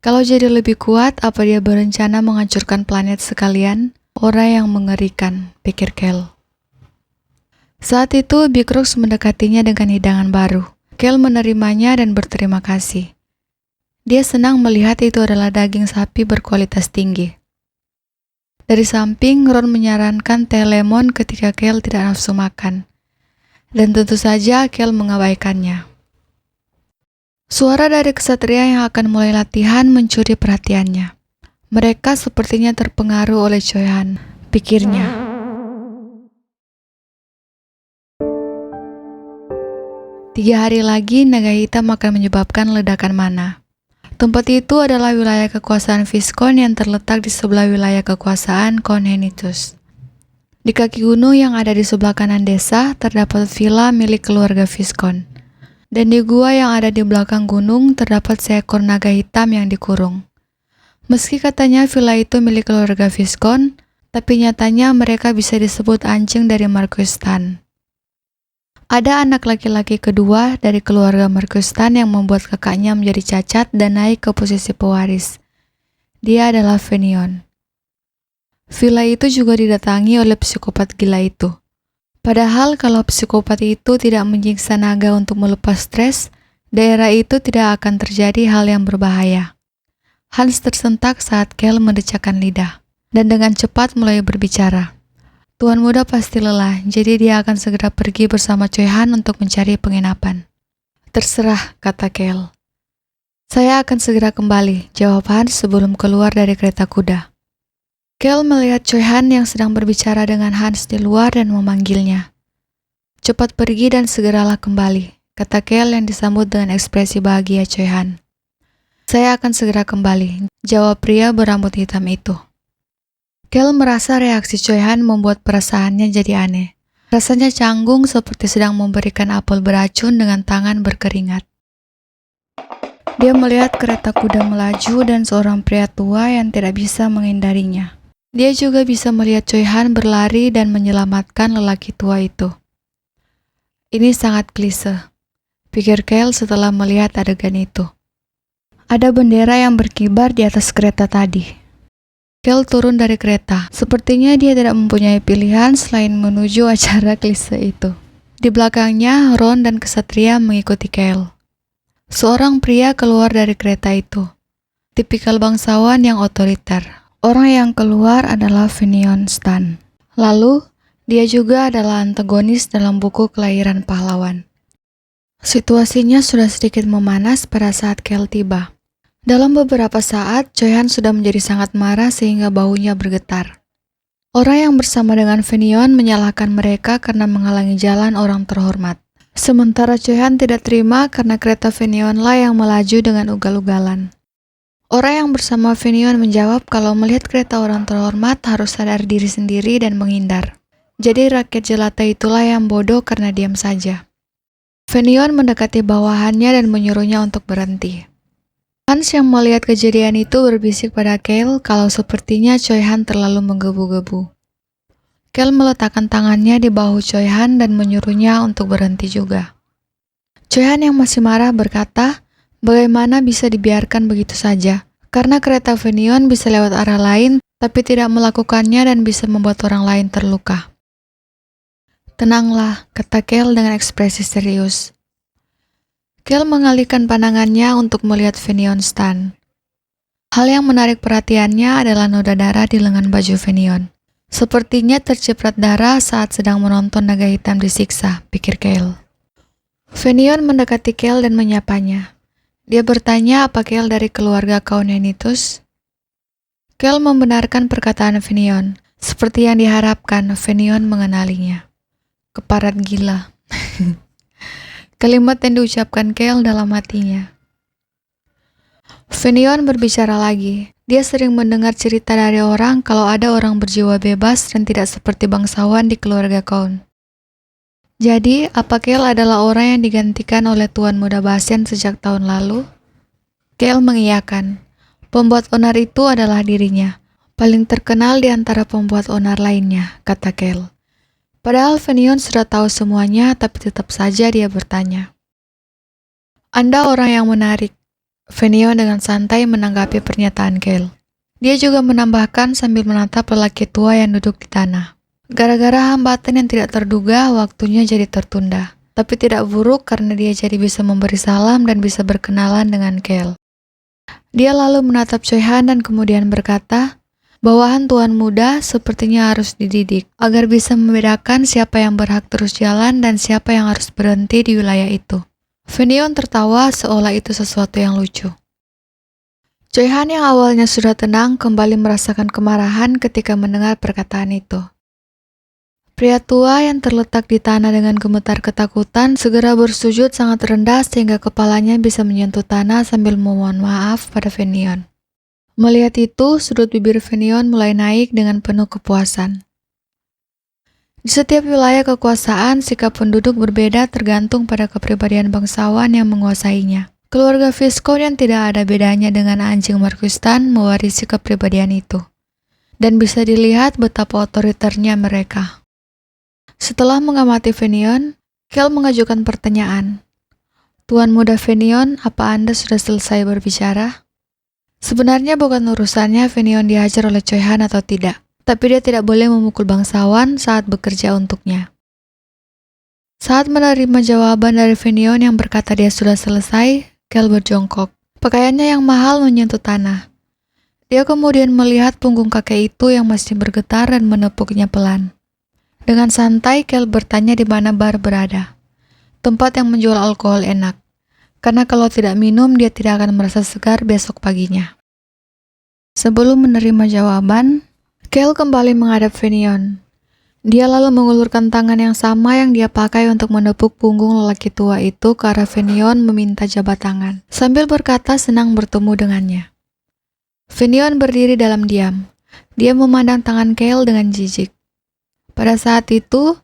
Kalau jadi lebih kuat, apa dia berencana menghancurkan planet sekalian? Orang yang mengerikan, pikir Gale. Saat itu, Big Rocks mendekatinya dengan hidangan baru. Gale menerimanya dan berterima kasih. Dia senang melihat itu adalah daging sapi berkualitas tinggi. Dari samping, Ron menyarankan teh lemon ketika Gale tidak nafsu makan. Dan tentu saja Gale mengabaikannya. Suara dari kesatria yang akan mulai latihan mencuri perhatiannya. Mereka sepertinya terpengaruh oleh Choi Han, pikirnya. Tiga hari lagi, naga hitam akan menyebabkan ledakan mana. Tempat itu adalah wilayah kekuasaan Viscount yang terletak di sebelah wilayah kekuasaan Count Henitus. Di kaki gunung yang ada di sebelah kanan desa, terdapat villa milik keluarga Viscount. Dan di gua yang ada di belakang gunung, terdapat seekor naga hitam yang dikurung. Meski katanya villa itu milik keluarga Viscount, tapi nyatanya mereka bisa disebut anjing dari Marquis Tan. Ada anak laki-laki kedua dari keluarga Marquis Tan yang membuat kakaknya menjadi cacat dan naik ke posisi pewaris. Dia adalah Fenion. Villa itu juga didatangi oleh psikopat gila itu. Padahal kalau psikopat itu tidak menyiksa naga untuk melepas stres, daerah itu tidak akan terjadi hal yang berbahaya. Hans tersentak saat Gale mendecakkan lidah, dan dengan cepat mulai berbicara. Tuan muda pasti lelah, jadi dia akan segera pergi bersama Choi Han untuk mencari penginapan. Terserah, kata Gale. Saya akan segera kembali, jawab Hans sebelum keluar dari kereta kuda. Gale melihat Choi Han yang sedang berbicara dengan Hans di luar dan memanggilnya. Cepat pergi dan segeralah kembali, kata Gale yang disambut dengan ekspresi bahagia Choi Han. Saya akan segera kembali, jawab pria berambut hitam itu. Gale merasa reaksi Choi Han membuat perasaannya jadi aneh. Rasanya canggung seperti sedang memberikan apel beracun dengan tangan berkeringat. Dia melihat kereta kuda melaju dan seorang pria tua yang tidak bisa menghindarinya. Dia juga bisa melihat Choi Han berlari dan menyelamatkan lelaki tua itu. Ini sangat klise, pikir Gale setelah melihat adegan itu. Ada bendera yang berkibar di atas kereta tadi. Gale turun dari kereta. Sepertinya dia tidak mempunyai pilihan selain menuju acara klise itu. Di belakangnya, Ron dan kesatria mengikuti Gale. Seorang pria keluar dari kereta itu. Tipikal bangsawan yang otoriter. Orang yang keluar adalah Fenion Stan. Lalu, dia juga adalah antagonis dalam buku Kelahiran Pahlawan. Situasinya sudah sedikit memanas pada saat Gale tiba. Dalam beberapa saat, Choi Han sudah menjadi sangat marah sehingga baunya bergetar. Orang yang bersama dengan Fenion menyalahkan mereka karena menghalangi jalan orang terhormat. Sementara Choi Han tidak terima karena kereta Fenionlah yang melaju dengan ugal-ugalan. Orang yang bersama Fenion menjawab kalau melihat kereta orang terhormat harus sadar diri sendiri dan menghindar. Jadi rakyat jelata itulah yang bodoh karena diam saja. Fenion mendekati bawahannya dan menyuruhnya untuk berhenti. Hans yang melihat kejadian itu berbisik pada Gale kalau sepertinya Choi Han terlalu menggebu-gebu. Gale meletakkan tangannya di bahu Choi Han dan menyuruhnya untuk berhenti juga. Choi Han yang masih marah berkata, bagaimana bisa dibiarkan begitu saja? Karena kereta Fenion bisa lewat arah lain, tapi tidak melakukannya dan bisa membuat orang lain terluka. Tenanglah, kata Gale dengan ekspresi serius. Gale mengalihkan pandangannya untuk melihat Fenion Stan. Hal yang menarik perhatiannya adalah noda darah di lengan baju Fenion. Sepertinya terciprat darah saat sedang menonton naga hitam disiksa, pikir Gale. Fenion mendekati Gale dan menyapanya. Dia bertanya apa Gale dari keluarga Count Henitus. Gale membenarkan perkataan Fenion. Seperti yang diharapkan, Fenion mengenalinya. Keparat gila. Kalimat yang diucapkan Gale dalam hatinya. Fenion berbicara lagi. Dia sering mendengar cerita dari orang kalau ada orang berjiwa bebas dan tidak seperti bangsawan di keluarga Count. Jadi, apa Gale adalah orang yang digantikan oleh Tuan Muda Basien sejak tahun lalu? Gale mengiyakan. Pembuat onar itu adalah dirinya. paling terkenal di antara pembuat onar lainnya, kata Kel. Padahal Fenion sudah tahu semuanya, tapi tetap saja dia bertanya. Anda orang yang menarik, Fenion dengan santai menanggapi pernyataan Kel. Dia juga menambahkan sambil menatap lelaki tua yang duduk di tanah. Gara-gara hambatan yang tidak terduga, waktunya jadi tertunda. Tapi tidak buruk karena dia jadi bisa memberi salam dan bisa berkenalan dengan Kel. Dia lalu menatap Choi Han dan kemudian berkata, bawahan tuan muda sepertinya harus dididik agar bisa membedakan siapa yang berhak terus jalan dan siapa yang harus berhenti di wilayah itu. Fenion tertawa seolah itu sesuatu yang lucu. Choi Han yang awalnya sudah tenang kembali merasakan kemarahan ketika mendengar perkataan itu. Pria tua yang terletak di tanah dengan gemetar ketakutan segera bersujud sangat rendah sehingga kepalanya bisa menyentuh tanah sambil memohon maaf pada Fenion. Melihat itu, sudut bibir Fenion mulai naik dengan penuh kepuasan. Di setiap wilayah kekuasaan, sikap penduduk berbeda tergantung pada kepribadian bangsawan yang menguasainya. Keluarga Viscount yang tidak ada bedanya dengan anjing Marquistan mewarisi kepribadian itu. Dan bisa dilihat betapa otoriternya mereka. Setelah mengamati Fenion, Kel mengajukan pertanyaan. Tuan muda Fenion, apa Anda sudah selesai berbicara? Sebenarnya bukan urusannya Fenion diajar oleh Choi Han atau tidak, tapi dia tidak boleh memukul bangsawan saat bekerja untuknya. Saat menerima jawaban dari Fenion yang berkata dia sudah selesai, Kel berjongkok. Pakaiannya yang mahal menyentuh tanah. Dia kemudian melihat punggung kakek itu yang masih bergetar dan menepuknya pelan. Dengan santai, Kel bertanya di mana bar berada. Tempat yang menjual alkohol enak. Karena kalau tidak minum, dia tidak akan merasa segar besok paginya. Sebelum menerima jawaban, Kel kembali menghadap Fenion. Dia lalu mengulurkan tangan yang sama yang dia pakai untuk menepuk punggung lelaki tua itu ke arah Fenion meminta jabat tangan, sambil berkata senang bertemu dengannya. Fenion berdiri dalam diam. Dia memandang tangan Kel dengan jijik. Pada saat itu,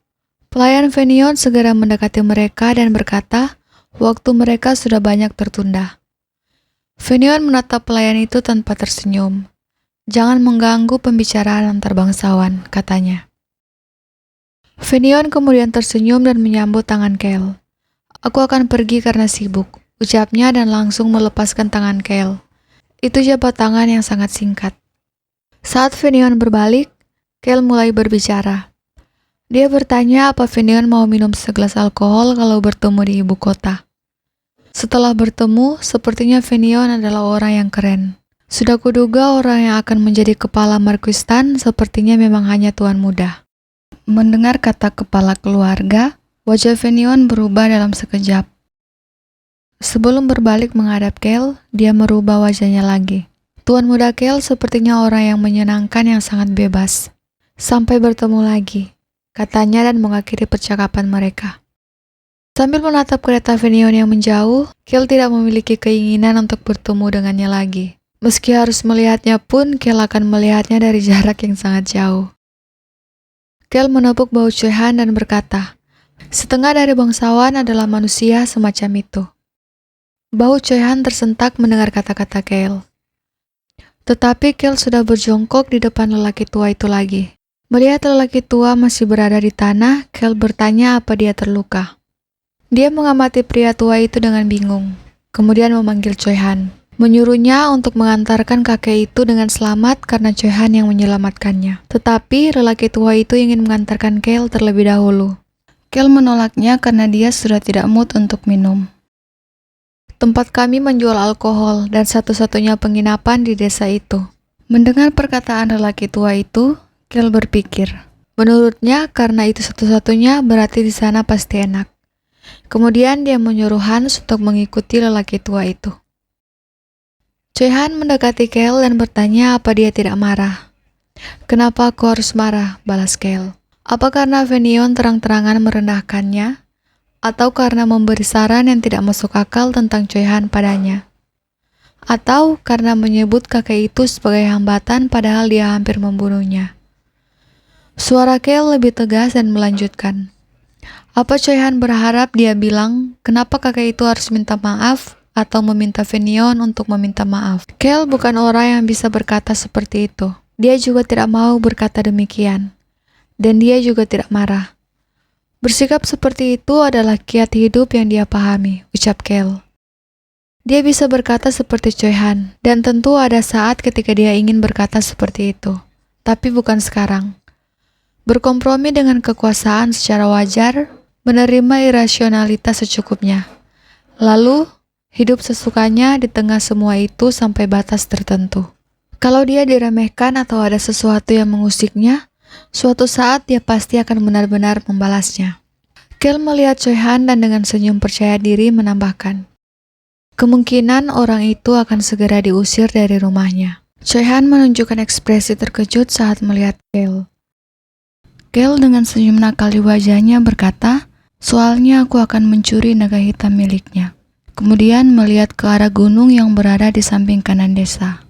pelayan Fenion segera mendekati mereka dan berkata, waktu mereka sudah banyak tertunda. Fenion menatap pelayan itu tanpa tersenyum. Jangan mengganggu pembicaraan antar bangsawan, katanya. Fenion kemudian tersenyum dan menyambut tangan Kel. Aku akan pergi karena sibuk, ucapnya dan langsung melepaskan tangan Kel. Itu jabat tangan yang sangat singkat. Saat Fenion berbalik, Kel mulai berbicara. Dia bertanya apa Fenion mau minum segelas alkohol kalau bertemu di ibu kota. Setelah bertemu, sepertinya Fenion adalah orang yang keren. Sudah kuduga orang yang akan menjadi kepala Marquistan sepertinya memang hanya tuan muda. Mendengar kata kepala keluarga, wajah Fenion berubah dalam sekejap. Sebelum berbalik menghadap Kel, dia merubah wajahnya lagi. Tuan muda Kel sepertinya orang yang menyenangkan yang sangat bebas. Sampai bertemu lagi, katanya dan mengakhiri percakapan mereka. Sambil menatap kereta Fenion yang menjauh, Kel tidak memiliki keinginan untuk bertemu dengannya lagi. Meski harus melihatnya pun, Kel akan melihatnya dari jarak yang sangat jauh. Kel menepuk bahu Choi Han dan berkata, setengah dari bangsawan adalah manusia semacam itu. Bahu Choi Han tersentak mendengar kata-kata Kel. Tetapi Kel sudah berjongkok di depan lelaki tua itu lagi. Melihat lelaki tua masih berada di tanah, Kel bertanya apa dia terluka. Dia mengamati pria tua itu dengan bingung, kemudian memanggil Choi Han, menyuruhnya untuk mengantarkan kakek itu dengan selamat karena Choi Han yang menyelamatkannya. Tetapi lelaki tua itu ingin mengantarkan Kel terlebih dahulu. Kel menolaknya karena dia sudah tidak mood untuk minum. Tempat kami menjual alkohol dan satu-satunya penginapan di desa itu. Mendengar perkataan lelaki tua itu, Kel berpikir. Menurutnya karena itu satu-satunya berarti di sana pasti enak. Kemudian dia menyuruh Hans untuk mengikuti lelaki tua itu. Choi Han mendekati Kel dan bertanya apa dia tidak marah. Kenapa aku harus marah? Balas Kel. Apa karena Fenion terang-terangan merendahkannya? Atau karena memberi saran yang tidak masuk akal tentang Choi Han padanya? Atau karena menyebut kakek itu sebagai hambatan padahal dia hampir membunuhnya? Suara Kel lebih tegas dan melanjutkan. Apa Choi Han berharap dia bilang kenapa kakek itu harus minta maaf? Atau meminta Fenion untuk meminta maaf. Kel bukan orang yang bisa berkata seperti itu. Dia juga tidak mau berkata demikian, dan dia juga tidak marah. Bersikap seperti itu adalah kiat hidup yang dia pahami, ucap Kel. Dia bisa berkata seperti Choi Han, dan tentu ada saat ketika dia ingin berkata seperti itu, tapi bukan sekarang. Berkompromi dengan kekuasaan secara wajar, menerima irasionalitas secukupnya. Lalu, hidup sesukanya di tengah semua itu sampai batas tertentu. Kalau dia diremehkan atau ada sesuatu yang mengusiknya, suatu saat dia pasti akan benar-benar membalasnya. Kel melihat Choi Han dan dengan senyum percaya diri menambahkan, kemungkinan orang itu akan segera diusir dari rumahnya. Choi Han menunjukkan ekspresi terkejut saat melihat Kel. Kel dengan senyum nakal di wajahnya berkata, soalnya aku akan mencuri naga hitam miliknya. Kemudian melihat ke arah gunung yang berada di samping kanan desa.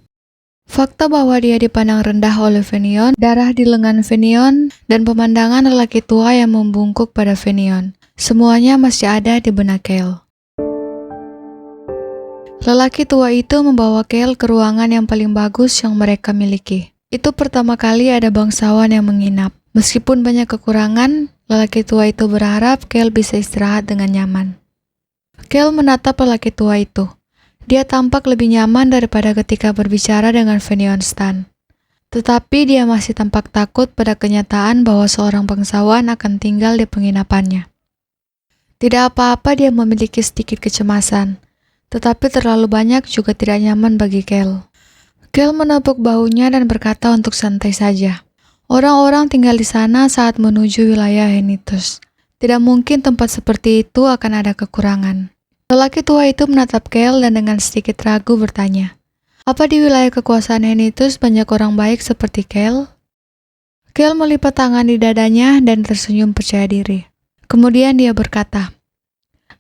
Fakta bahwa dia dipandang rendah oleh Fenion, darah di lengan Fenion, dan pemandangan lelaki tua yang membungkuk pada Fenion, semuanya masih ada di benak Kel. Lelaki tua itu membawa Kel ke ruangan yang paling bagus yang mereka miliki. Itu pertama kali ada bangsawan yang menginap. Meskipun banyak kekurangan, lelaki tua itu berharap Kel bisa istirahat dengan nyaman. Kel menatap lelaki tua itu. Dia tampak lebih nyaman daripada ketika berbicara dengan Fenion Stan. Tetapi dia masih tampak takut pada kenyataan bahwa seorang bangsawan akan tinggal di penginapannya. Tidak apa-apa dia memiliki sedikit kecemasan, tetapi terlalu banyak juga tidak nyaman bagi Kel. Kel menepuk bahunya dan berkata untuk santai saja. Orang-orang tinggal di sana saat menuju wilayah Henitus. Tidak mungkin tempat seperti itu akan ada kekurangan. Lelaki tua itu menatap Kel dan dengan sedikit ragu bertanya, apa di wilayah kekuasaan Henitus banyak orang baik seperti Kel? Kel melipat tangan di dadanya dan tersenyum percaya diri. Kemudian dia berkata,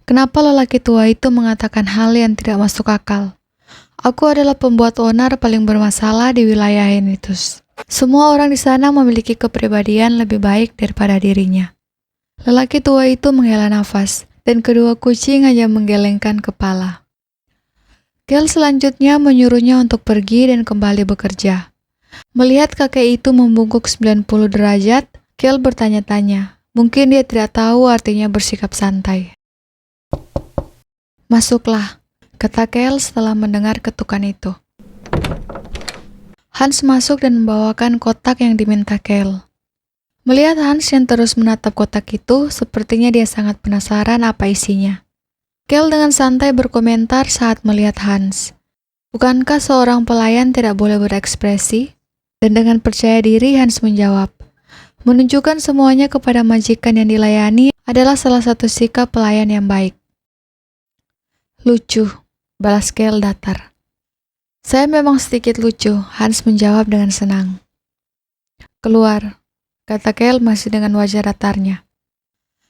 kenapa lelaki tua itu mengatakan hal yang tidak masuk akal? Aku adalah pembuat onar paling bermasalah di wilayah Henitus. Semua orang di sana memiliki kepribadian lebih baik daripada dirinya. Lelaki tua itu menghela nafas, dan kedua kucing hanya menggelengkan kepala. Kel selanjutnya menyuruhnya untuk pergi dan kembali bekerja. Melihat kakek itu membungkuk 90 derajat, Kel bertanya-tanya. Mungkin dia tidak tahu artinya bersikap santai. Masuklah, kata Kel setelah mendengar ketukan itu. Hans masuk dan membawakan kotak yang diminta Kel. Melihat Hans yang terus menatap kotak itu, sepertinya dia sangat penasaran apa isinya. Kel dengan santai berkomentar saat melihat Hans. Bukankah seorang pelayan tidak boleh berekspresi? Dan dengan percaya diri Hans menjawab, menunjukkan semuanya kepada majikan yang dilayani adalah salah satu sikap pelayan yang baik. Lucu, balas Kel datar. Saya memang sedikit lucu, Hans menjawab dengan senang. Keluar, kata Kel masih dengan wajah datarnya.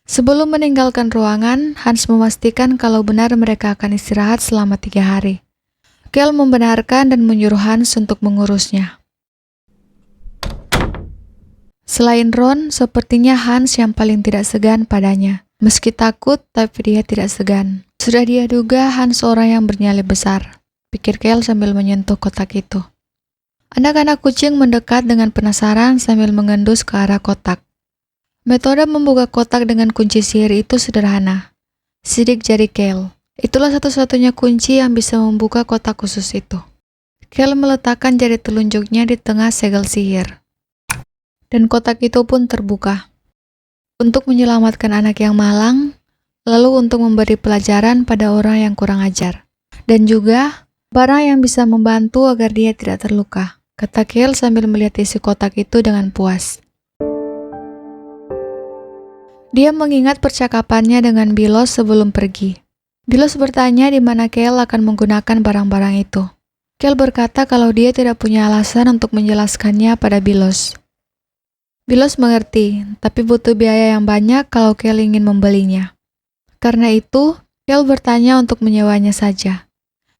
Sebelum meninggalkan ruangan, Hans memastikan kalau benar mereka akan istirahat selama 3 hari. Kel membenarkan dan menyuruh Hans untuk mengurusnya. Selain Ron, sepertinya Hans yang paling tidak segan padanya. Meski takut, tapi dia tidak segan. Sudah dia duga Hans orang yang bernyali besar, pikir Kel sambil menyentuh kotak itu. Anak-anak kucing mendekat dengan penasaran sambil mengendus ke arah kotak. Metode membuka kotak dengan kunci sihir itu sederhana. Sidik jari Kel. Itulah satu-satunya kunci yang bisa membuka kotak khusus itu. Kel meletakkan jari telunjuknya di tengah segel sihir. Dan kotak itu pun terbuka. Untuk menyelamatkan anak yang malang, lalu untuk memberi pelajaran pada orang yang kurang ajar. Dan juga barang yang bisa membantu agar dia tidak terluka, kata Kel sambil melihat isi kotak itu dengan puas. Dia mengingat percakapannya dengan Bilos sebelum pergi. Bilos bertanya di mana Kel akan menggunakan barang-barang itu. Kel berkata kalau dia tidak punya alasan untuk menjelaskannya pada Bilos. Bilos mengerti, tapi butuh biaya yang banyak kalau Kel ingin membelinya. Karena itu, Kel bertanya untuk menyewanya saja.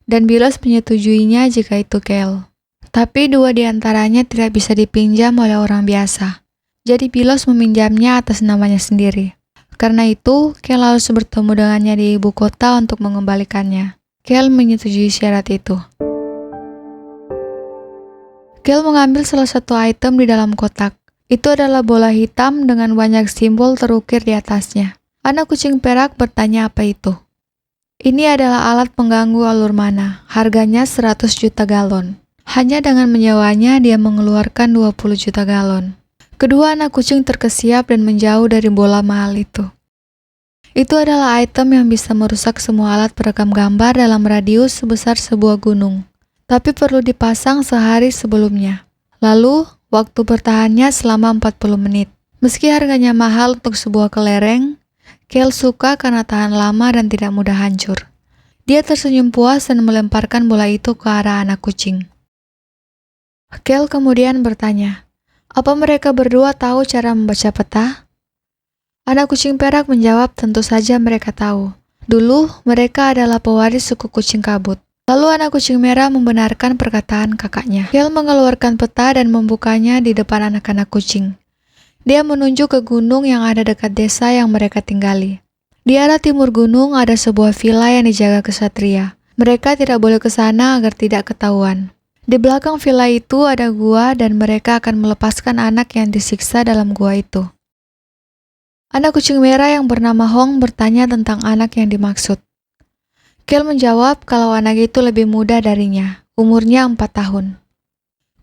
Dan Bilos menyetujuinya jika itu Kel. Tapi 2 di antaranya tidak bisa dipinjam oleh orang biasa. Jadi Bilos meminjamnya atas namanya sendiri. Karena itu, Kel harus bertemu dengannya di ibu kota untuk mengembalikannya. Kel menyetujui syarat itu. Kel mengambil salah satu item di dalam kotak. Itu adalah bola hitam dengan banyak simbol terukir di atasnya. Anak kucing perak bertanya apa itu. Ini adalah alat pengganggu alur mana. Harganya 100 juta galon. Hanya dengan menyewanya dia mengeluarkan 20 juta galon. Kedua anak kucing terkesiap dan menjauh dari bola mahal itu. Itu adalah item yang bisa merusak semua alat perekam gambar dalam radius sebesar sebuah gunung. Tapi perlu dipasang sehari sebelumnya. Lalu, waktu bertahannya selama 40 menit. Meski harganya mahal untuk sebuah kelereng, Kel suka karena tahan lama dan tidak mudah hancur. Dia tersenyum puas dan melemparkan bola itu ke arah anak kucing. Kel kemudian bertanya, apa mereka berdua tahu cara membaca peta? Anak kucing perak menjawab tentu saja mereka tahu. Dulu, mereka adalah pewaris suku kucing kabut. Lalu anak kucing merah membenarkan perkataan kakaknya. Kel mengeluarkan peta dan membukanya di depan anak-anak kucing. Dia menunjuk ke gunung yang ada dekat desa yang mereka tinggali. Di arah timur gunung ada sebuah villa yang dijaga kesatria. Mereka tidak boleh ke sana agar tidak ketahuan. Di belakang villa itu ada gua dan mereka akan melepaskan anak yang disiksa dalam gua itu. Anak kucing merah yang bernama Hong bertanya tentang anak yang dimaksud. Kel menjawab kalau anak itu lebih muda darinya, umurnya 4 tahun.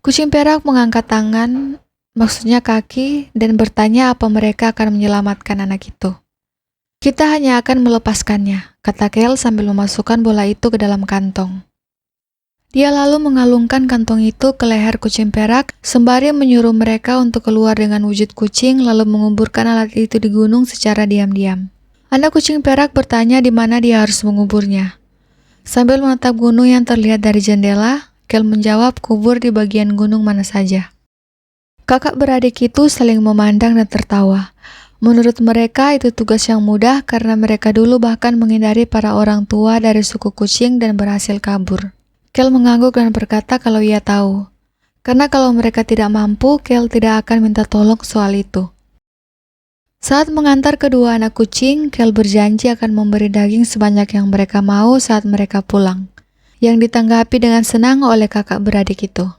Kucing perak mengangkat tangan, maksudnya kaki, dan bertanya apa mereka akan menyelamatkan anak itu. Kita hanya akan melepaskannya, kata Kel sambil memasukkan bola itu ke dalam kantong. Dia lalu mengalungkan kantong itu ke leher kucing perak, sembari menyuruh mereka untuk keluar dengan wujud kucing lalu menguburkan alat itu di gunung secara diam-diam. Anak kucing perak bertanya di mana dia harus menguburnya. Sambil menatap gunung yang terlihat dari jendela, Kel menjawab kubur di bagian gunung mana saja. Kakak beradik itu saling memandang dan tertawa. Menurut mereka itu tugas yang mudah karena mereka dulu bahkan menghindari para orang tua dari suku kucing dan berhasil kabur. Kel mengangguk dan berkata kalau ia tahu. Karena kalau mereka tidak mampu, Kel tidak akan minta tolong soal itu. Saat mengantar kedua anak kucing, Kel berjanji akan memberi daging sebanyak yang mereka mau saat mereka pulang, yang ditanggapi dengan senang oleh kakak beradik itu.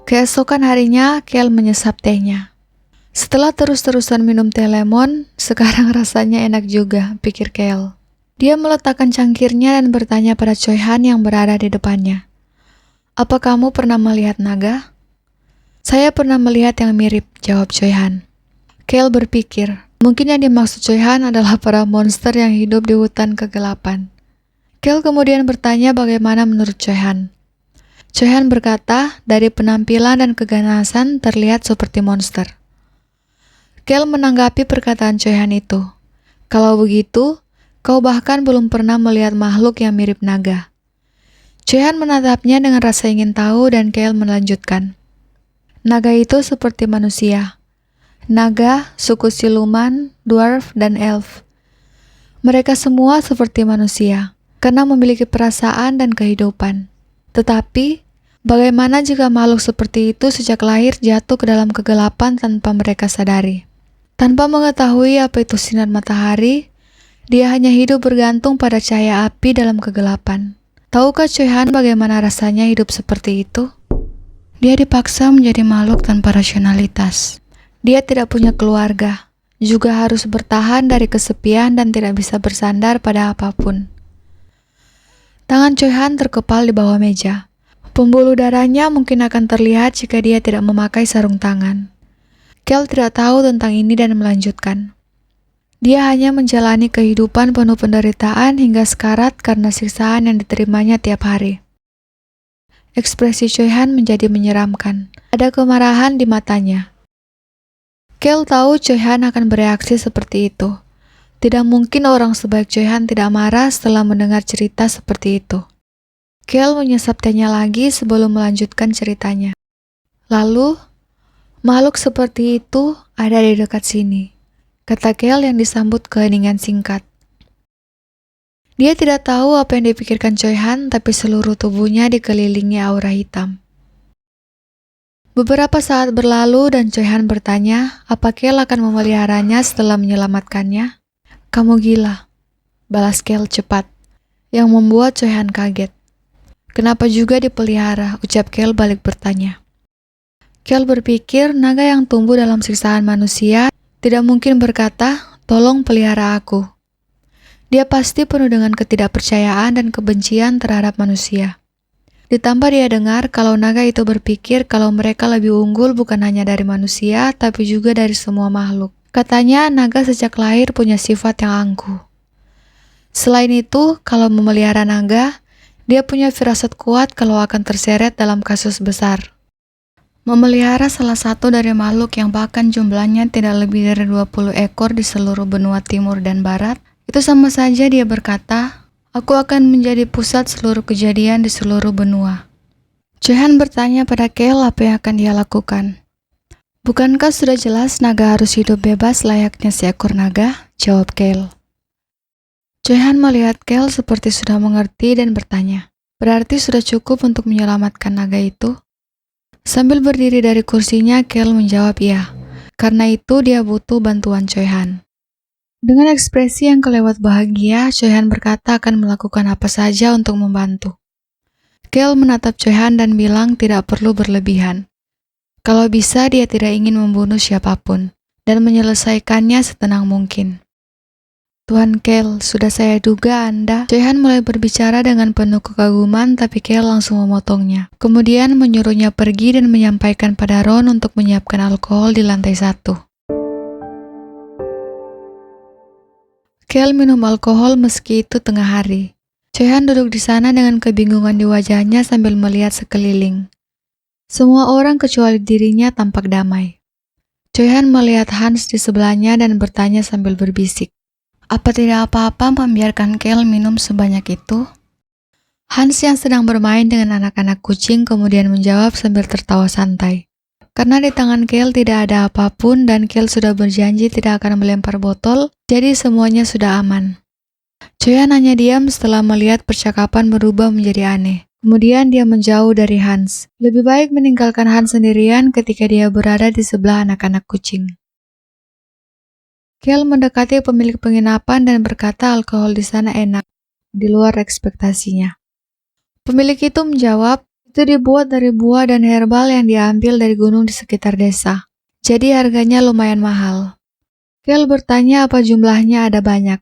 Keesokan harinya, Kel menyesap tehnya. Setelah terus-terusan minum teh lemon, sekarang rasanya enak juga, pikir Kel. Dia meletakkan cangkirnya dan bertanya pada Choi Han yang berada di depannya. Apa kamu pernah melihat naga? Saya pernah melihat yang mirip, jawab Choi Han. Kel berpikir, mungkin yang dimaksud Choi Han adalah para monster yang hidup di hutan kegelapan. Kel kemudian bertanya bagaimana menurut Choi Han. Choi Han berkata, dari penampilan dan keganasan terlihat seperti monster. Kel menanggapi perkataan Choi Han itu. Kalau begitu, kau bahkan belum pernah melihat makhluk yang mirip naga. Choi Han menatapnya dengan rasa ingin tahu dan Kel melanjutkan. Naga itu seperti manusia. Naga, suku siluman, dwarf, dan elf. Mereka semua seperti manusia, karena memiliki perasaan dan kehidupan. Tetapi, bagaimana jika makhluk seperti itu sejak lahir jatuh ke dalam kegelapan tanpa mereka sadari? Tanpa mengetahui apa itu sinar matahari, dia hanya hidup bergantung pada cahaya api dalam kegelapan. Tahukah Choi Han bagaimana rasanya hidup seperti itu? Dia dipaksa menjadi makhluk tanpa rasionalitas. Dia tidak punya keluarga, juga harus bertahan dari kesepian dan tidak bisa bersandar pada apapun. Tangan Choi Han terkepal di bawah meja. Pembuluh darahnya mungkin akan terlihat jika dia tidak memakai sarung tangan. Kel tidak tahu tentang ini dan melanjutkan. Dia hanya menjalani kehidupan penuh penderitaan hingga sekarat karena siksaan yang diterimanya tiap hari. Ekspresi Choi Han menjadi menyeramkan. Ada kemarahan di matanya. Kel tahu Choi Han akan bereaksi seperti itu. Tidak mungkin orang sebaik Choi Han tidak marah setelah mendengar cerita seperti itu. Kel menyesap tehnya lagi sebelum melanjutkan ceritanya. Lalu, makhluk seperti itu ada di dekat sini, kata Kel yang disambut keheningan singkat. Dia tidak tahu apa yang dipikirkan Choi Han, tapi seluruh tubuhnya dikelilingi aura hitam. Beberapa saat berlalu dan Choi Han bertanya, apa Kel akan memeliharanya setelah menyelamatkannya? Kamu gila, balas Kel cepat, yang membuat Choi Han kaget. Kenapa juga dipelihara, ucap Kel balik bertanya. Kel berpikir naga yang tumbuh dalam siksaan manusia tidak mungkin berkata, tolong pelihara aku. Dia pasti penuh dengan ketidakpercayaan dan kebencian terhadap manusia. Ditambah dia dengar kalau naga itu berpikir kalau mereka lebih unggul bukan hanya dari manusia, tapi juga dari semua makhluk. Katanya naga sejak lahir punya sifat yang angkuh. Selain itu, kalau memelihara naga, dia punya firasat kuat kalau akan terseret dalam kasus besar. Memelihara salah satu dari makhluk yang bahkan jumlahnya tidak lebih dari 20 ekor di seluruh benua timur dan barat, itu sama saja dia berkata, aku akan menjadi pusat seluruh kejadian di seluruh benua. Choi Han bertanya pada Kel apa yang akan dia lakukan. Bukankah sudah jelas naga harus hidup bebas layaknya seekor naga? Jawab Kel. Choi Han melihat Kel seperti sudah mengerti dan bertanya, berarti sudah cukup untuk menyelamatkan naga itu? Sambil berdiri dari kursinya, Kel menjawab iya. Karena itu dia butuh bantuan Choi Han. Dengan ekspresi yang kelewat bahagia, Choi Han berkata akan melakukan apa saja untuk membantu. Kel menatap Choi Han dan bilang tidak perlu berlebihan. Kalau bisa dia tidak ingin membunuh siapapun dan menyelesaikannya setenang mungkin. Tuan Kel, sudah saya duga Anda. Choi Han mulai berbicara dengan penuh kekaguman, tapi Kel langsung memotongnya. Kemudian menyuruhnya pergi dan menyampaikan pada Ron untuk menyiapkan alkohol di lantai 1. Kel minum alkohol meski itu tengah hari. Choi Han duduk di sana dengan kebingungan di wajahnya sambil melihat sekeliling. Semua orang kecuali dirinya tampak damai. Choi Han melihat Hans di sebelahnya dan bertanya sambil berbisik. Apa tidak apa-apa membiarkan Kel minum sebanyak itu? Hans yang sedang bermain dengan anak-anak kucing kemudian menjawab sambil tertawa santai. Karena di tangan Kel tidak ada apapun dan Kel sudah berjanji tidak akan melempar botol, jadi semuanya sudah aman. Choi Han hanya diam setelah melihat percakapan berubah menjadi aneh. Kemudian dia menjauh dari Hans. Lebih baik meninggalkan Hans sendirian ketika dia berada di sebelah anak-anak kucing. Kel mendekati pemilik penginapan dan berkata alkohol di sana enak, di luar ekspektasinya. Pemilik itu menjawab, itu dibuat dari buah dan herbal yang diambil dari gunung di sekitar desa. Jadi harganya lumayan mahal. Kel bertanya apa jumlahnya ada banyak.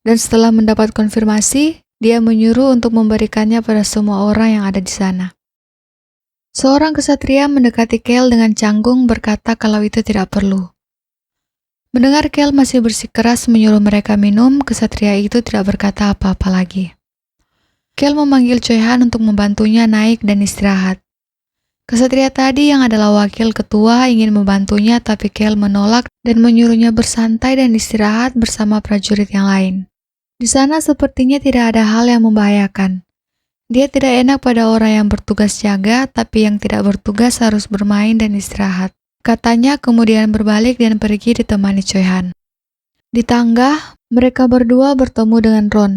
Dan setelah mendapat konfirmasi, dia menyuruh untuk memberikannya pada semua orang yang ada di sana. Seorang kesatria mendekati Kel dengan canggung berkata kalau itu tidak perlu. Mendengar Kel masih bersikeras menyuruh mereka minum, kesatria itu tidak berkata apa-apa lagi. Kel memanggil Choi Han untuk membantunya naik dan istirahat. Kesatria tadi yang adalah wakil ketua ingin membantunya tapi Kel menolak dan menyuruhnya bersantai dan istirahat bersama prajurit yang lain. Di sana sepertinya tidak ada hal yang membahayakan. Dia tidak enak pada orang yang bertugas jaga, tapi yang tidak bertugas harus bermain dan istirahat. Katanya kemudian berbalik dan pergi ditemani Choi Han. Di tangga, mereka berdua bertemu dengan Ron.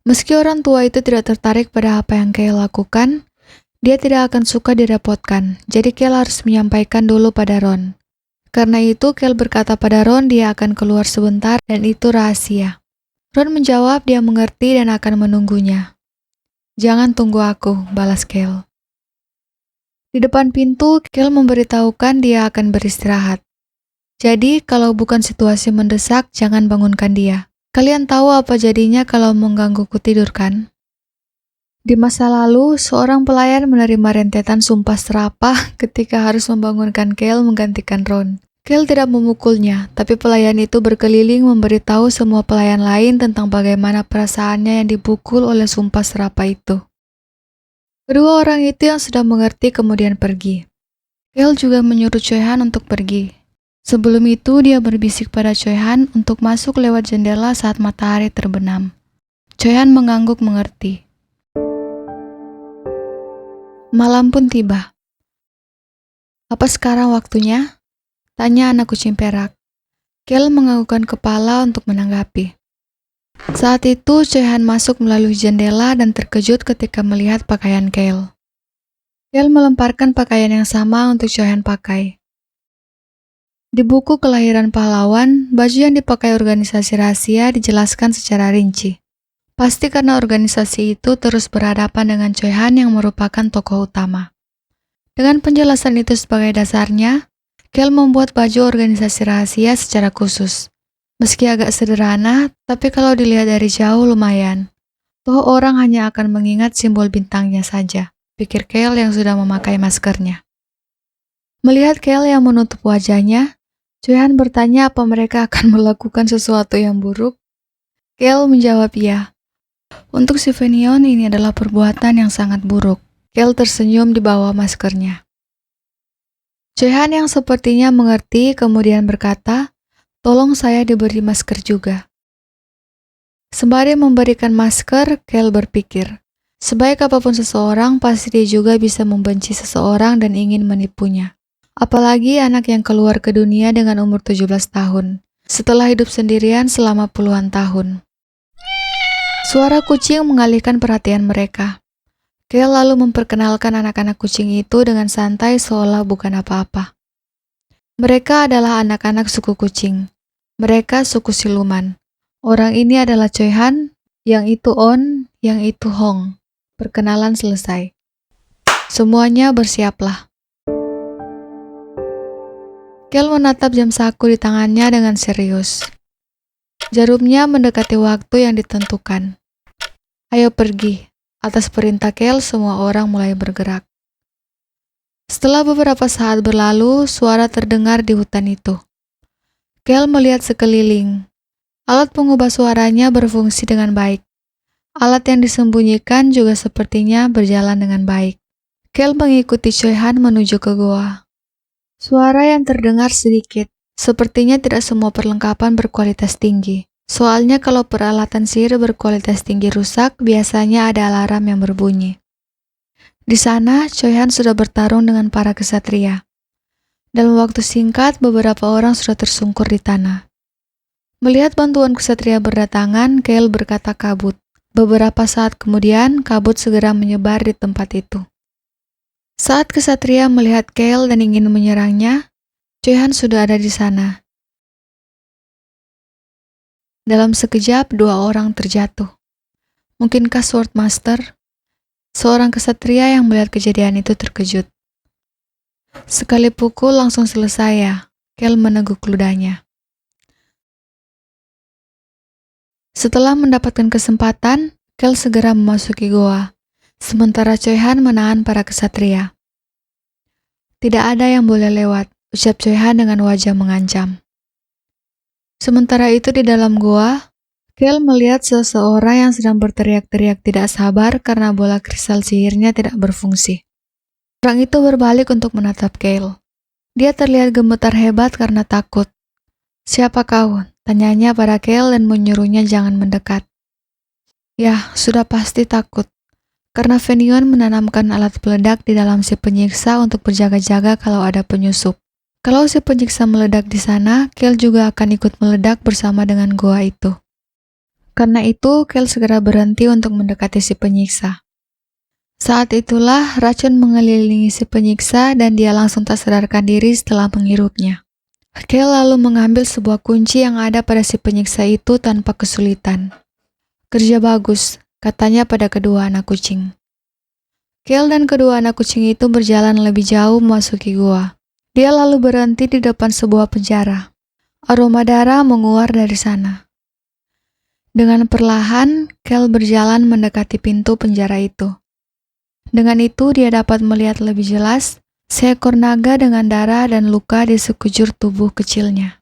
Meski orang tua itu tidak tertarik pada apa yang Kel lakukan, dia tidak akan suka direpotkan, jadi Kel harus menyampaikan dulu pada Ron. Karena itu Kel berkata pada Ron dia akan keluar sebentar dan itu rahasia. Ron menjawab dia mengerti dan akan menunggunya. Jangan tunggu aku, balas Kel. Di depan pintu, Kel memberitahukan dia akan beristirahat. Jadi, kalau bukan situasi mendesak, jangan bangunkan dia. Kalian tahu apa jadinya kalau menggangguku tidur kan? Di masa lalu, seorang pelayan menerima rentetan sumpah serapah ketika harus membangunkan Kel menggantikan Ron. Kel tidak memukulnya, tapi pelayan itu berkeliling memberitahu semua pelayan lain tentang bagaimana perasaannya yang dipukul oleh sumpah serapah itu. Kedua orang itu yang sudah mengerti kemudian pergi. Kel juga menyuruh Choi Han untuk pergi. Sebelum itu dia berbisik pada Choi Han untuk masuk lewat jendela saat matahari terbenam. Choi Han mengangguk mengerti. Malam pun tiba. Apa sekarang waktunya? Tanya anak kucing perak. Kel menganggukkan kepala untuk menanggapi. Saat itu Choi Han masuk melalui jendela dan terkejut ketika melihat pakaian Kel. Kel melemparkan pakaian yang sama untuk Choi Han pakai. Di buku Kelahiran Pahlawan, baju yang dipakai organisasi rahasia dijelaskan secara rinci. Pasti karena organisasi itu terus berhadapan dengan Choi Han yang merupakan tokoh utama. Dengan penjelasan itu sebagai dasarnya, Kel membuat baju organisasi rahasia secara khusus. Meski agak sederhana, tapi kalau dilihat dari jauh lumayan. Toh orang hanya akan mengingat simbol bintangnya saja, pikir Kel yang sudah memakai maskernya. Melihat Kel yang menutup wajahnya, Choi Han bertanya apa mereka akan melakukan sesuatu yang buruk. Kel menjawab iya. Untuk si Fenion ini adalah perbuatan yang sangat buruk. Kel tersenyum di bawah maskernya. Choi Han yang sepertinya mengerti kemudian berkata, "Tolong saya diberi masker juga." Sembari memberikan masker, Kel berpikir, sebaik apapun seseorang, pasti dia juga bisa membenci seseorang dan ingin menipunya. Apalagi anak yang keluar ke dunia dengan umur 17 tahun, setelah hidup sendirian selama puluhan tahun. Suara kucing mengalihkan perhatian mereka. Kel lalu memperkenalkan anak-anak kucing itu dengan santai seolah bukan apa-apa. Mereka adalah anak-anak suku kucing. Mereka suku siluman. Orang ini adalah Choi Han, yang itu On, yang itu Hong. Perkenalan selesai. Semuanya bersiaplah. Kel menatap jam saku di tangannya dengan serius. Jarumnya mendekati waktu yang ditentukan. Ayo pergi. Atas perintah Kel, semua orang mulai bergerak. Setelah beberapa saat berlalu, suara terdengar di hutan itu. Kel melihat sekeliling. Alat pengubah suaranya berfungsi dengan baik. Alat yang disembunyikan juga sepertinya berjalan dengan baik. Kel mengikuti Choi Han menuju ke goa. Suara yang terdengar sedikit, sepertinya tidak semua perlengkapan berkualitas tinggi. Soalnya kalau peralatan sihir berkualitas tinggi rusak, biasanya ada alarm yang berbunyi. Di sana, Choi Han sudah bertarung dengan para kesatria. Dalam waktu singkat, beberapa orang sudah tersungkur di tanah. Melihat bantuan kesatria berdatangan, Kel berkata kabut. Beberapa saat kemudian, kabut segera menyebar di tempat itu. Saat kesatria melihat Kel dan ingin menyerangnya, Choi Han sudah ada di sana. Dalam sekejap, 2 orang terjatuh. Mungkinkah Swordmaster? Seorang kesatria yang melihat kejadian itu terkejut. Sekali pukul langsung selesai ya, Kel meneguk ludahnya. Setelah mendapatkan kesempatan, Kel segera memasuki goa. Sementara Choi Han menahan para kesatria. Tidak ada yang boleh lewat, ucap Choi Han dengan wajah mengancam. Sementara itu di dalam goa, Kel melihat seseorang yang sedang berteriak-teriak tidak sabar karena bola kristal sihirnya tidak berfungsi. Orang itu berbalik untuk menatap Kel. Dia terlihat gemetar hebat karena takut. "Siapa kau?" tanyanya pada Kel dan menyuruhnya jangan mendekat. "Ya, sudah pasti takut. Karena Fenion menanamkan alat peledak di dalam si penyiksa untuk berjaga-jaga kalau ada penyusup. Kalau si penyiksa meledak di sana, Kel juga akan ikut meledak bersama dengan goa itu. Karena itu, Kel segera berhenti untuk mendekati si penyiksa. Saat itulah racun mengelilingi si penyiksa dan dia langsung tak sadarkan diri setelah menghirupnya. Kel lalu mengambil sebuah kunci yang ada pada si penyiksa itu tanpa kesulitan. "Kerja bagus," katanya pada kedua anak kucing. Kel dan kedua anak kucing itu berjalan lebih jauh memasuki gua. Dia lalu berhenti di depan sebuah penjara. Aroma darah menguar dari sana. Dengan perlahan, Kel berjalan mendekati pintu penjara itu. Dengan itu dia dapat melihat lebih jelas seekor naga dengan darah dan luka di sekujur tubuh kecilnya.